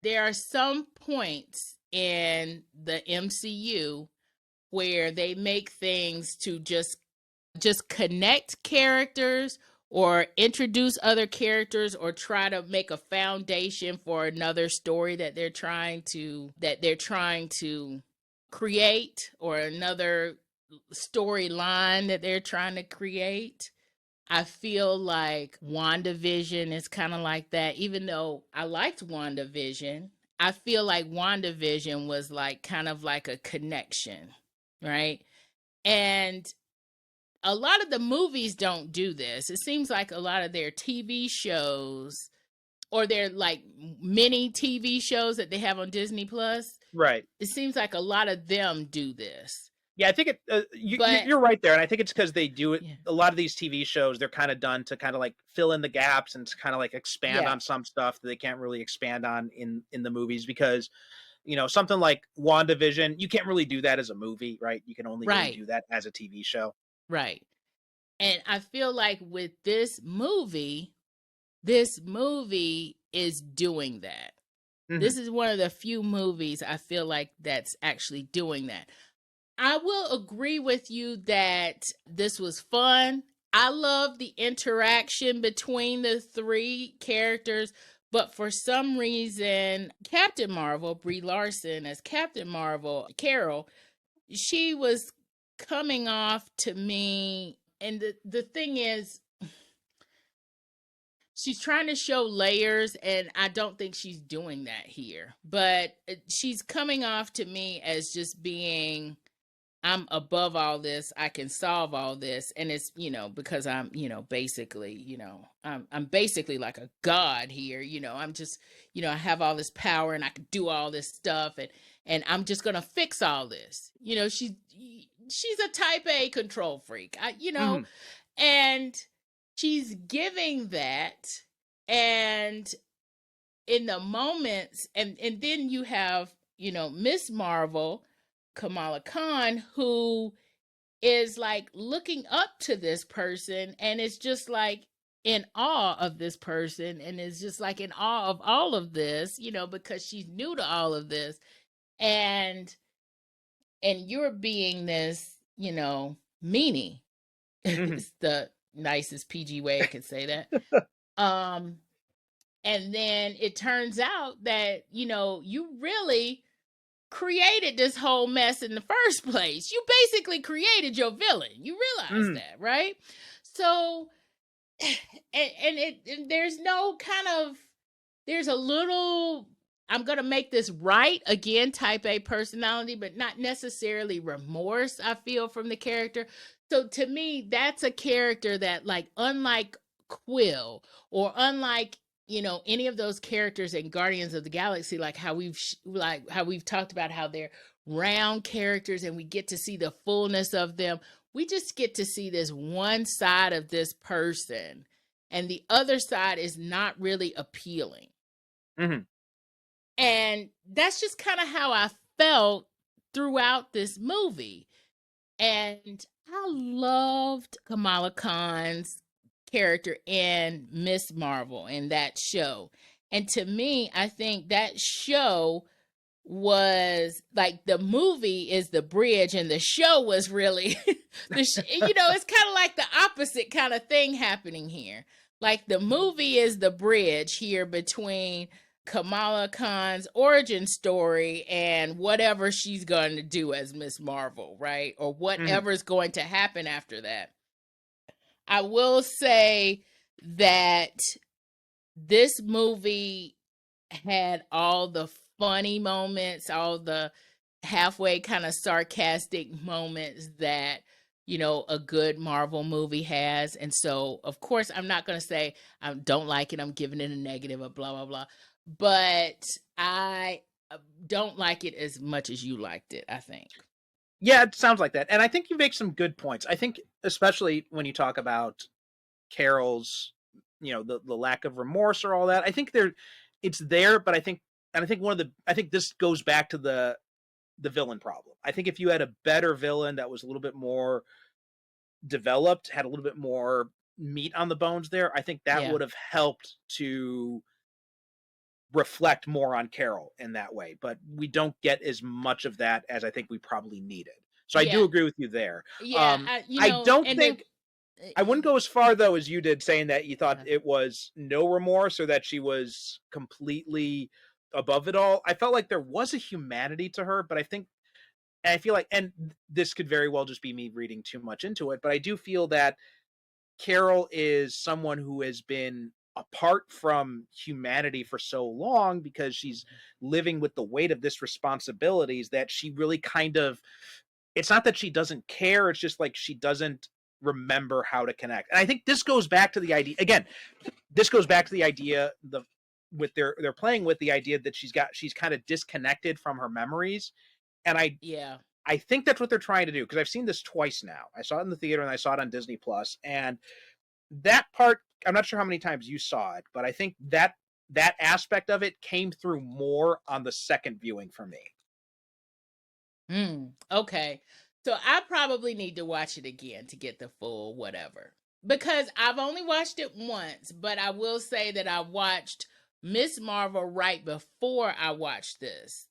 there are some points in the MCU where they make things to just connect characters or introduce other characters or try to make a foundation for another story that they're trying to create, or another storyline that they're trying to create. I feel like WandaVision is kind of like that. Even though I liked WandaVision, I feel like WandaVision was like kind of like a connection, right? And a lot of the movies don't do this. It seems like a lot of their TV shows, or their like mini TV shows that they have on Disney Plus, right? It seems like a lot of them do this. Yeah, I think you're right there, and I think it's because they do it. Yeah. A lot of these TV shows, they're kind of done to kind of like fill in the gaps and to kind of like expand on some stuff that they can't really expand on in the movies, because something like WandaVision, you can't really do that as a movie, right? You can only really do that as a TV show. Right. And I feel like with this movie is doing that. Mm-hmm. This is one of the few movies I feel like that's actually doing that. I will agree with you that this was fun. I love the interaction between the three characters, but for some reason, Captain Marvel, Brie Larson as Captain Marvel, Carol, she was coming off to me, and the thing is, she's trying to show layers, and I don't think she's doing that here. But she's coming off to me as just being, I'm above all this. I can solve all this. And it's, because I'm, basically, I'm basically like a god here. I'm just, I have all this power and I can do all this stuff, and I'm just going to fix all this. She's a type A control freak. And she's giving that, and in the moments, and then you have, Miss Marvel, Kamala Khan, who is like looking up to this person and is just like in awe of this person, and is just like in awe of all of this, because she's new to all of this. And you're being this, meanie. It's the nicest PG way I could say that. And then it turns out that, you really created this whole mess in the first place. You basically created your villain. You realize that, right? So, and there's no kind of, there's a little, I'm going to make this right again, type A personality, but not necessarily remorse, I feel, from the character. So to me, that's a character that, like, unlike Quill, or unlike, any of those characters in Guardians of the Galaxy, like how we've talked about how they're round characters and we get to see the fullness of them. We just get to see this one side of this person, and the other side is not really appealing. And that's just kind of how I felt throughout this movie. And I loved Kamala Khan's character in Miss Marvel in that show. And to me, I think that show was like, the movie is the bridge and the show was really it's kind of like the opposite kind of thing happening here. Like, the movie is the bridge here between Kamala Khan's origin story and whatever she's going to do as Miss Marvel, right? Or whatever's going to happen after that. I will say that this movie had all the funny moments, all the halfway kind of sarcastic moments that, a good Marvel movie has. And so, of course, I'm not going to say I don't like it, I'm giving it a negative or blah, blah, blah. But I don't like it as much as you liked it, I think. Yeah, it sounds like that. And I think you make some good points. I think, especially when you talk about Carol's, the lack of remorse or all that, I think it's there, but I think this goes back to the villain problem. I think if you had a better villain that was a little bit more developed, had a little bit more meat on the bones there, I think that would have helped to reflect more on Carol in that way. But we don't get as much of that as I think we probably needed. So I do agree with you there. Yeah, I don't think I wouldn't go as far though as you did, saying that you thought it was no remorse or that she was completely above it all. I felt like there was a humanity to her, but I feel like, and this could very well just be me reading too much into it, but I do feel that Carol is someone who has been apart from humanity for so long because she's living with the weight of this responsibilities that she really kind of, it's not that she doesn't care, it's just like she doesn't remember how to connect. And I think this goes back to the idea again, with they're playing with the idea that she's kind of disconnected from her memories. And I think that's what they're trying to do, because I've seen this twice now. I saw it in the theater and I saw it on Disney Plus, and that part, I'm not sure how many times you saw it, but I think that aspect of it came through more on the second viewing for me. Okay. So I probably need to watch it again to get the full whatever. Because I've only watched it once, but I will say that I watched Miss Marvel right before I watched this.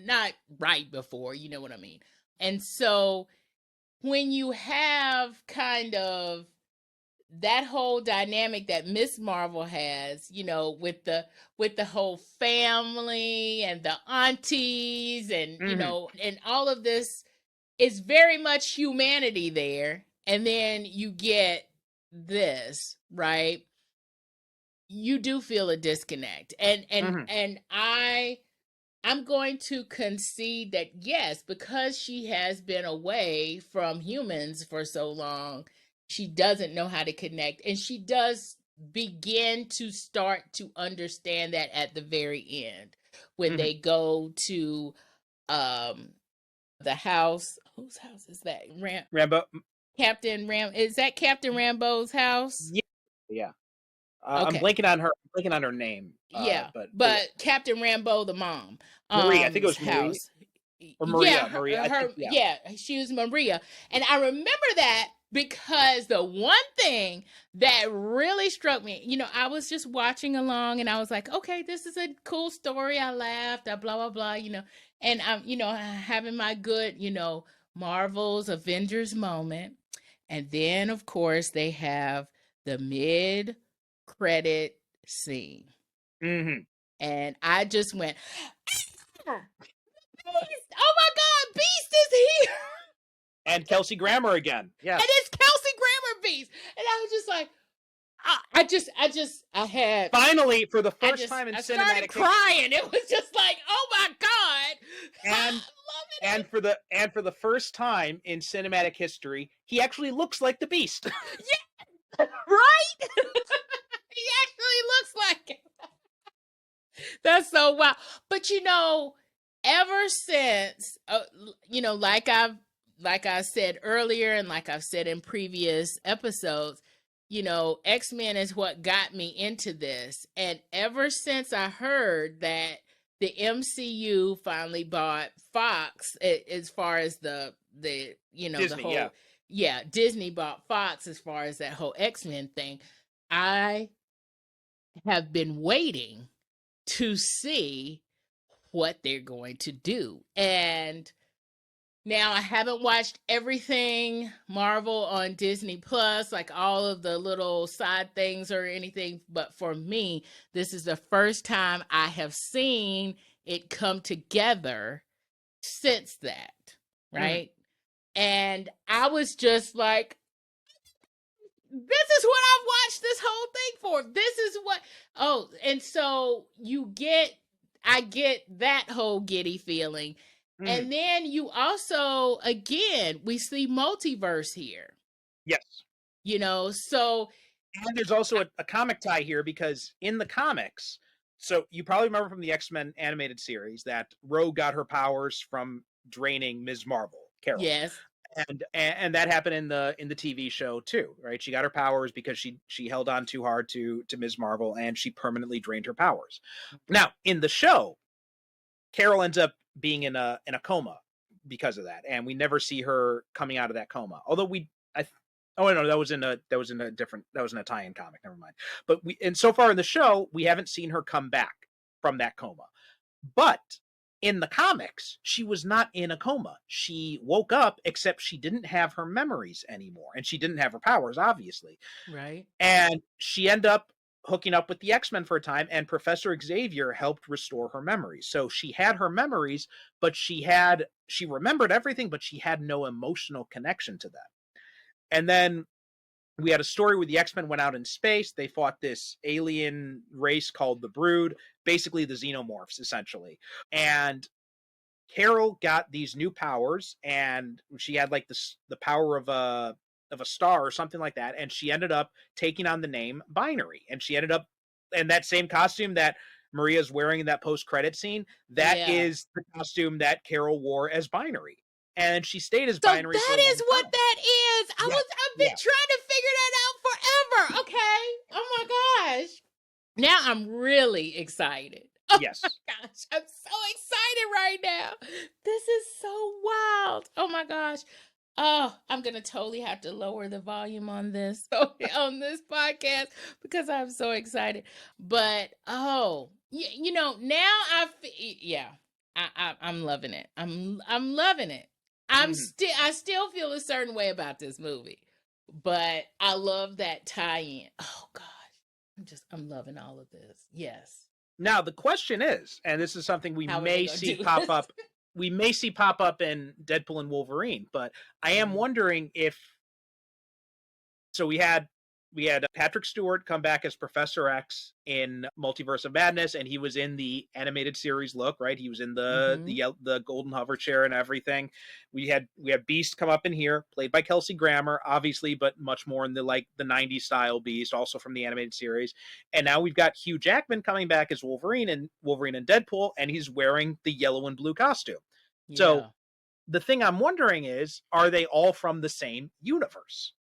Not right before, you know what I mean. And so when you have kind of that whole dynamic that Miss Marvel has, you know, with the whole family and the aunties and you know, and all of this is very much humanity there. And then you get this, right? You do feel a disconnect. And I'm going to concede that yes, because she has been away from humans for so long, she doesn't know how to connect. And she does begin to start to understand that at the very end when they go to um the house. Whose house is that? Rambo. Captain Ram. Is that Captain Rambo's house? Yeah. Yeah. I'm Okay. blanking on her name. Yeah, But yeah. but Captain Rambo, the mom, Maria. I think it was Maria. house. Or Yeah, Maria. Maria. I think, yeah. yeah, she was Maria, and I remember that because the one thing that really struck me, you know, I was just watching along, and I was like, okay, this is a cool story. I laughed, I blah blah blah, you know, and I'm, you know, having my good, you know, Marvel's Avengers moment, and then of course they have the mid credit scene. And I just went, "Ah, Beast! Oh my God, Beast is here!" And Kelsey Grammer again. Yes. And it's Kelsey Grammer Beast. And I was just like, I had finally for the first time in I cinematic started crying. It was just like, oh my God. And for the first time in cinematic history, he actually looks like the Beast. Yeah, right? He actually looks like it. That's so wild. But you know, ever since, you know, like I said earlier, and like I've said in previous episodes, you know, X-Men is what got me into this. And ever since I heard that the MCU finally bought Fox, as far as the you know, Disney, the whole Disney bought Fox as far as that whole X-Men thing, I have been waiting to see what they're going to do. And now I haven't watched everything Marvel on Disney Plus, like all of the little side things or anything, but for me, this is the first time I have seen it come together since that, right? And I was just like, this is what I've watched this whole thing for. This is what, oh, and so I get that whole giddy feeling. And then you also, again, we see multiverse here. Yes. You know, so. And there's also a comic tie here because in the comics, so you probably remember from the X-Men animated series that Rogue got her powers from draining Ms. Marvel, Carol. Yes. And that happened in the TV show too, right? She got her powers because she held on too hard to Ms. Marvel, and she permanently drained her powers. Now, in the show, Carol ends up being in a coma because of that, and we never see her coming out of that coma. Although that was in a tie-in comic. Never mind. But so far in the show, we haven't seen her come back from that coma. But in the comics, she was not in a coma. She woke up, except she didn't have her memories anymore, and she didn't have her powers, obviously. Right. And she ended up hooking up with the X-Men for a time, and Professor Xavier helped restore her memories. So she had her memories, but she remembered everything, but she had no emotional connection to them. And then we had a story where the X-Men went out in space. They fought this alien race called the Brood, basically the Xenomorphs, essentially. And Carol got these new powers, and she had like the power of a star or something like that. And she ended up taking on the name Binary. And she ended up in that same costume that Maria's wearing in that post-credit scene. That is the costume that Carol wore as Binary. And she stayed as Binary. So that is what that is. I've been trying to figure that out forever. Okay. Oh my gosh. Now I'm really excited. Oh yes. My gosh. I'm so excited right now. This is so wild. Oh my gosh. Oh, I'm going to totally have to lower the volume on this podcast because I'm so excited. But you know, now I'm loving it. I'm loving it. I still feel a certain way about this movie, but I love that tie-in. Oh gosh, I'm loving all of this. Yes. Now the question is, and this is something we may see pop up. We may see pop up in Deadpool and Wolverine, but I am wondering if. So we had Patrick Stewart come back as Professor X in Multiverse of Madness, and he was in the animated series look, right? He was in the golden hover chair and everything. We had Beast come up in here, played by Kelsey Grammer, obviously, but much more in the 90s style Beast, also from the animated series. And now we've got Hugh Jackman coming back as Wolverine and Deadpool, and he's wearing the yellow and blue costume. Yeah. So the thing I'm wondering is, are they all from the same universe?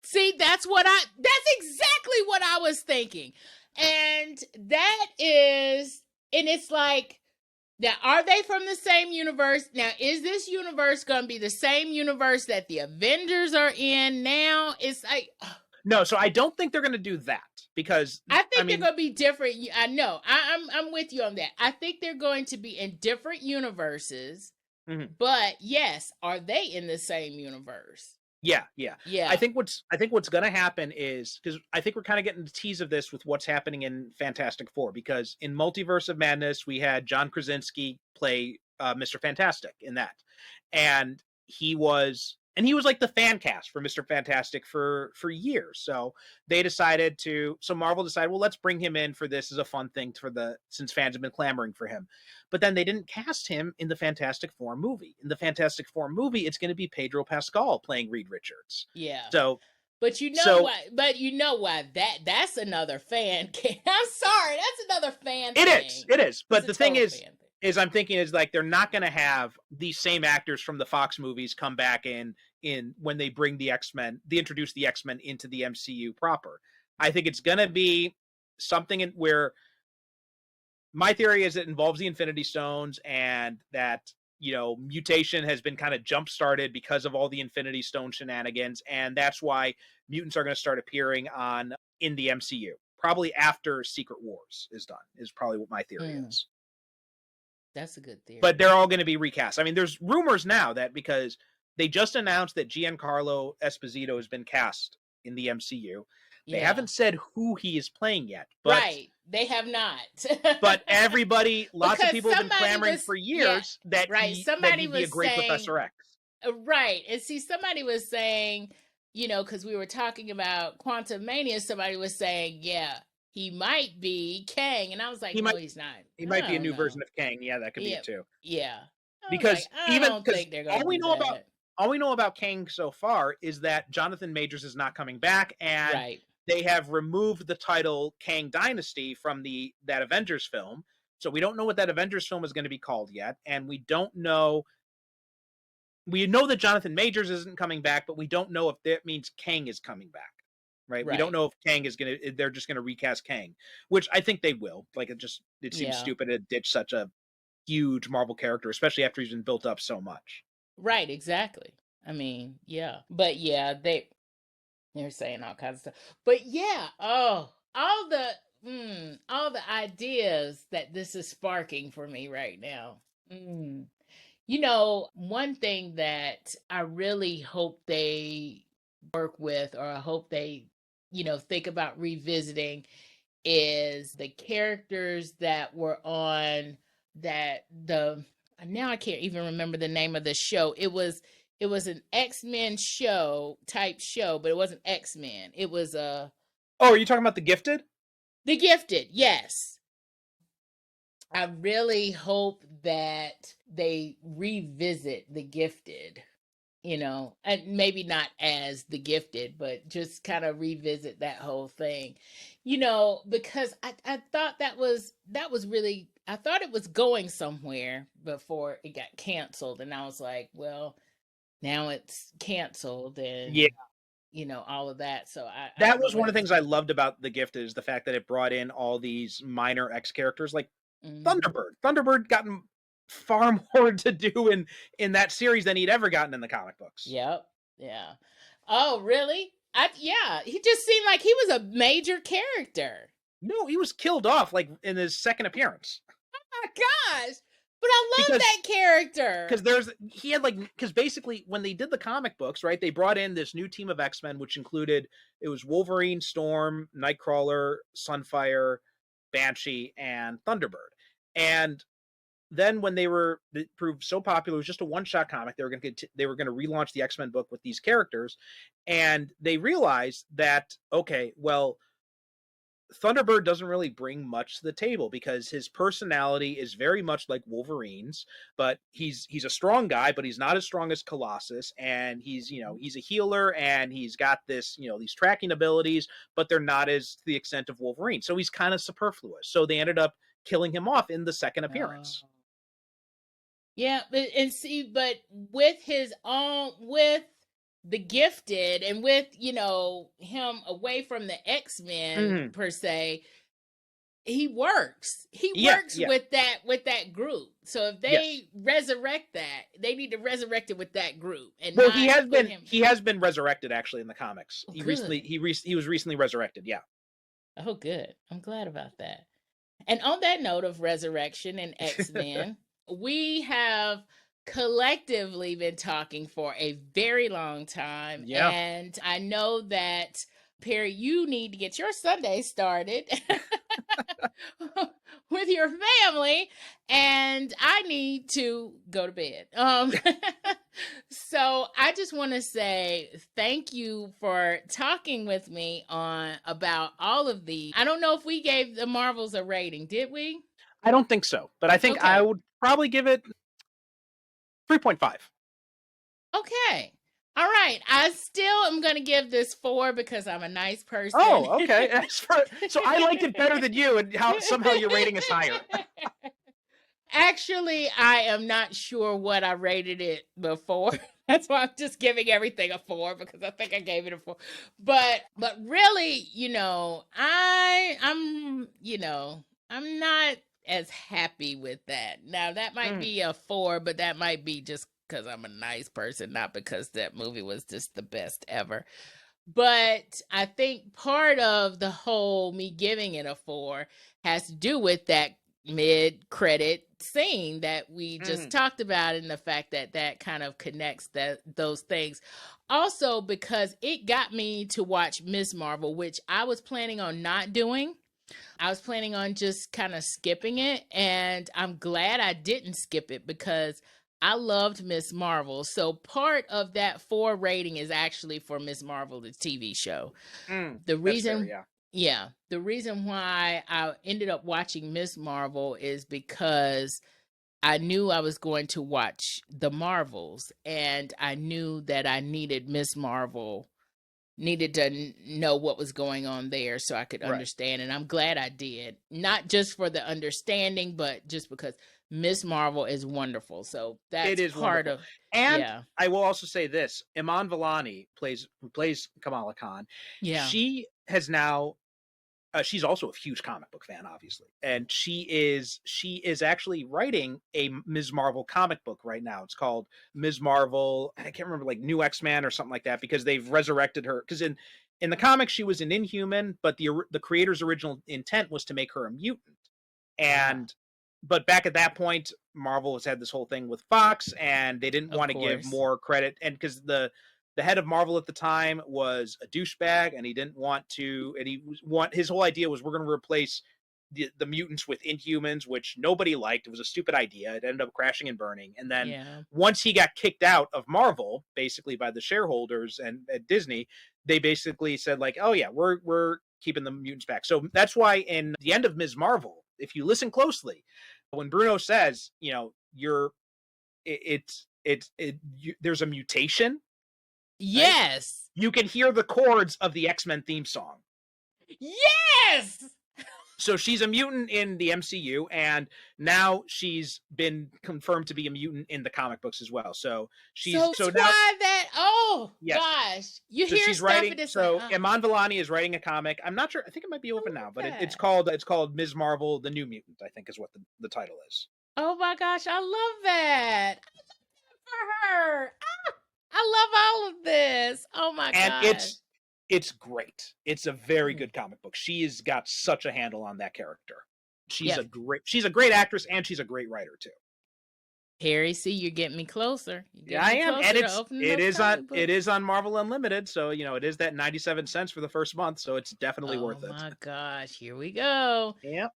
See, that's exactly what I was thinking. And it's like, now, are they from the same universe? Now, is this universe going to be the same universe that the Avengers are in now? It's like... No, so I don't think they're going to do that, because... they're going to be different. I know. I'm with you on that. I think they're going to be in different universes, but yes, are they in the same universe? Yeah. I think what's going to happen is, because I think we're kind of getting the tease of this with what's happening in Fantastic Four, because in Multiverse of Madness we had John Krasinski play Mr. Fantastic in that, and he was like the fan cast for Mr. Fantastic for years. So Marvel decided, well, let's bring him in for this as a fun thing since fans have been clamoring for him. But then they didn't cast him in the Fantastic Four movie. In the Fantastic Four movie, it's going to be Pedro Pascal playing Reed Richards. Yeah. So, but you know why that's another fan cast. I'm sorry, that's another fan thing. It is. But the thing is I'm thinking is, like, they're not going to have these same actors from the Fox movies come back in when they bring the X-Men, they introduce the X-Men into the MCU proper. I think it's going to be something where my theory is it involves the Infinity Stones, and that, mutation has been kind of jump-started because of all the Infinity Stone shenanigans, and that's why mutants are going to start appearing in the MCU. Probably after Secret Wars is done, is probably what my theory is. That's a good theory. But they're all going to be recast. I mean, there's rumors now that, because they just announced that Giancarlo Esposito has been cast in the MCU. They haven't said who he is playing yet. But, right. They have not. But lots of people have been clamoring for years that he'd be a great Professor X. Right. And see, somebody was saying, because we were talking about Quantumania, somebody was saying, he might be Kang. And I was like, no, he's not. He might be a new version of Kang. Yeah, that could be it too. Yeah. Because all we know about Kang so far is that Jonathan Majors is not coming back, and they have removed the title Kang Dynasty from that Avengers film. So we don't know what that Avengers film is going to be called yet, and we don't know. We know that Jonathan Majors isn't coming back, but we don't know if that means Kang is coming back. Right? We don't know if Kang is they're just going to recast Kang, which I think they will. Like, it seems stupid to ditch such a huge Marvel character, especially after he's been built up so much. Right, exactly. I mean, yeah. But they're saying all kinds of stuff. But all the ideas that this is sparking for me right now. One thing that I really hope they work with, or I hope they, think about revisiting, is the characters that were on now I can't even remember the name of the show. It was an X-Men type show, but it wasn't X-Men. It was Oh, are you talking about The Gifted? The Gifted, yes. I really hope that they revisit The Gifted, and maybe not as The Gifted, but just kind of revisit that whole thing, because I thought that was really, I thought it was going somewhere before it got canceled. And I was like, well, now it's canceled, and all of that. So that was one of the things I loved about The Gifted, is the fact that it brought in all these minor X characters, like Thunderbird. Thunderbird gotten far more to do in that series than he'd ever gotten in the comic books. Yep. Yeah. Oh, really? He just seemed like he was a major character. No, he was killed off like in his second appearance. Oh my gosh. But I love that character. Because basically when they did the comic books, right, they brought in this new team of X-Men, which included, it was Wolverine, Storm, Nightcrawler, Sunfire, Banshee, and Thunderbird. And then when they proved so popular, it was just a one-shot comic. They were going to relaunch the X-Men book with these characters, and they realized that, okay, well, Thunderbird doesn't really bring much to the table because his personality is very much like Wolverine's, but he's a strong guy, but he's not as strong as Colossus, and he's a healer, and he's got this, these tracking abilities, but they're not as to the extent of Wolverine. So he's kind of superfluous. So they ended up killing him off in the second appearance. Yeah, but with his own, with the Gifted, and with him away from the X-Men per se, he works with that group. So if they resurrect that, they need to resurrect it with that group. And he has been resurrected actually in the comics. He was recently resurrected. Yeah. Oh, good. I'm glad about that. And on that note of resurrection and X-Men, we have collectively been talking for a very long time. Yeah. And I know that, Perry, you need to get your Sunday started with your family, and I need to go to bed. So I just want to say thank you for talking with me about all of these. I don't know if we gave the Marvels a rating, did we? I don't think so, but I think I would probably give it 3.5. Okay. All right. I still am going to give this 4 because I'm a nice person. Oh, okay. So I liked it better than you, and somehow your rating is higher. Actually, I am not sure what I rated it before. That's why I'm just giving everything a 4, because I think I gave it a 4. But really, I'm not as happy with that. Now, that might be a 4, but that might be just because I'm a nice person, not because that movie was just the best ever. But I think part of the whole me giving it a 4 has to do with that mid-credit scene that we just talked about, and the fact that kind of connects those things. Also, because it got me to watch Ms. Marvel, which I was planning on not doing. I was planning on just kind of skipping it, and I'm glad I didn't skip it because I loved Ms. Marvel. So part of that 4 rating is actually for Ms. Marvel, the TV show. The reason, the reason why I ended up watching Ms. Marvel is because I knew I was going to watch the Marvels, and I knew that I needed Ms. Marvel, needed to know what was going on there so I could understand. And I'm glad I did. Not just for the understanding, but just because Ms. Marvel is wonderful. So that's part of. And I will also say this: Iman Vellani who plays Kamala Khan. Yeah, she has now. She's also a huge comic book fan, obviously, and she is actually writing a Ms. Marvel comic book right now. It's called Ms. Marvel. I can't remember, like New X-Men or something like that, because they've resurrected her. Because in the comics she was an Inhuman, but the creator's original intent was to make her a mutant. And but back at that point, Marvel has had this whole thing with Fox, and they didn't want to give more credit, and because the head of Marvel at the time was a douchebag, and he didn't want to, and his whole idea was, we're going to replace the mutants with Inhumans, which nobody liked. It was a stupid idea. It ended up crashing and burning. And then once he got kicked out of Marvel, basically by the shareholders and at Disney, they basically said, like, oh yeah, we're keeping the mutants back. So that's why in the end of Ms. Marvel, if you listen closely, when Bruno says, there's a mutation. Yes. Right? You can hear the chords of the X-Men theme song. Yes. So she's a mutant in the MCU, and now she's been confirmed to be a mutant in the comic books as well. So she's so now that gosh, you hear she's stuff writing. and So Iman Vellani is writing a comic. I'm not sure. I think it might be open now, but it's called Ms. Marvel: The New Mutant, I think is what the title is. Oh my gosh, I love that for her. I love all of this. Oh my god. And it's great. It's a very good comic book. She's got such a handle on that character. She's a great actress, and she's a great writer too. Harry, see, you're getting me closer. Yeah, I am, and it is on Marvel Unlimited, so it is that 97 cents for the first month, so it's definitely worth it. Oh my gosh, here we go. Yep.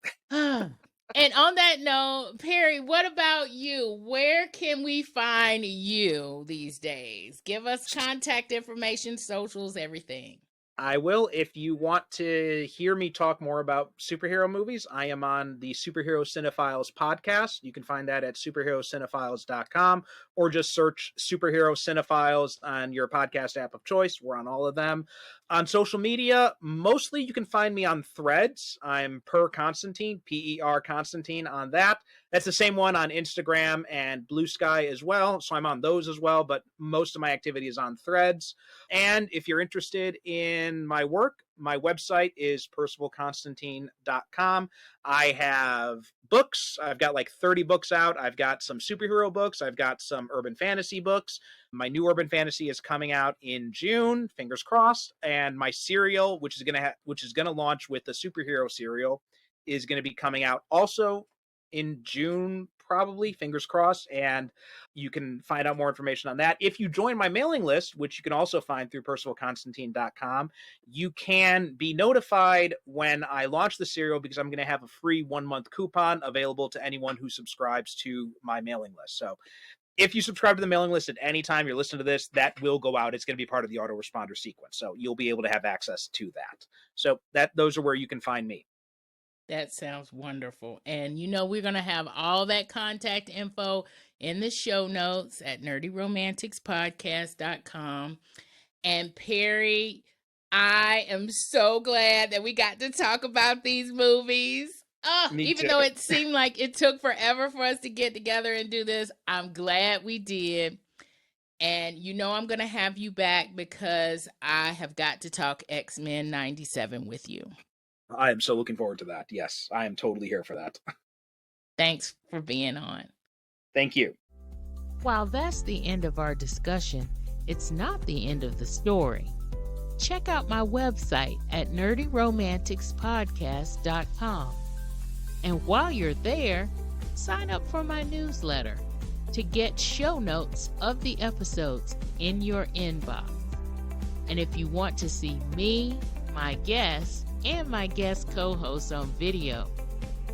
And on that note, Perry, what about you? Where can we find you these days? Give us contact information, socials, everything. I will. If you want to hear me talk more about superhero movies, I am on the Superhero Cinephiles podcast. You can find that at superherocinephiles.com, or just search Superhero Cinephiles on your podcast app of choice. We're on all of them. On social media, mostly you can find me on Threads. I'm Per Constantine, PER Constantine on that. That's the same one on Instagram and Blue Sky as well. So I'm on those as well, but most of my activity is on Threads. And if you're interested in my work, my website is percivalconstantine.com. I have books. I've got like 30 books out. I've got some superhero books. I've got some urban fantasy books. My new urban fantasy is coming out in June, fingers crossed. And my serial, which is gonna launch with the superhero serial, is going to be coming out also in June, probably, fingers crossed. And you can find out more information on that. If you join my mailing list, which you can also find through percivalconstantine.com, you can be notified when I launch the serial, because I'm going to have a free 1-month coupon available to anyone who subscribes to my mailing list. So if you subscribe to the mailing list at any time you're listening to this, that will go out. It's going to be part of the autoresponder sequence. So you'll be able to have access to that. So those are where you can find me. That sounds wonderful. And we're going to have all that contact info in the show notes at nerdyromanticspodcast.com. And Perry, I am so glad that we got to talk about these movies. Even though it seemed like it took forever for us to get together and do this, I'm glad we did. And I'm going to have you back, because I have got to talk X-Men 97 with you. I am so looking forward to that. Yes, I am totally here for that. Thanks for being on. Thank you. While that's the end of our discussion, it's not the end of the story. Check out my website at nerdyromanticspodcast.com. And while you're there, sign up for my newsletter to get show notes of the episodes in your inbox. And if you want to see me, my guests, and my guest co-hosts on video,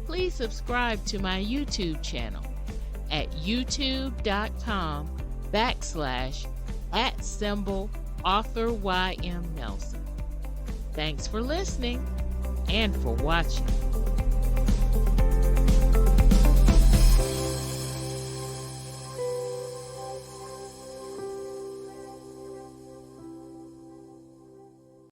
please subscribe to my YouTube channel at youtube.com/author YM Nelson. Thanks for listening and for watching.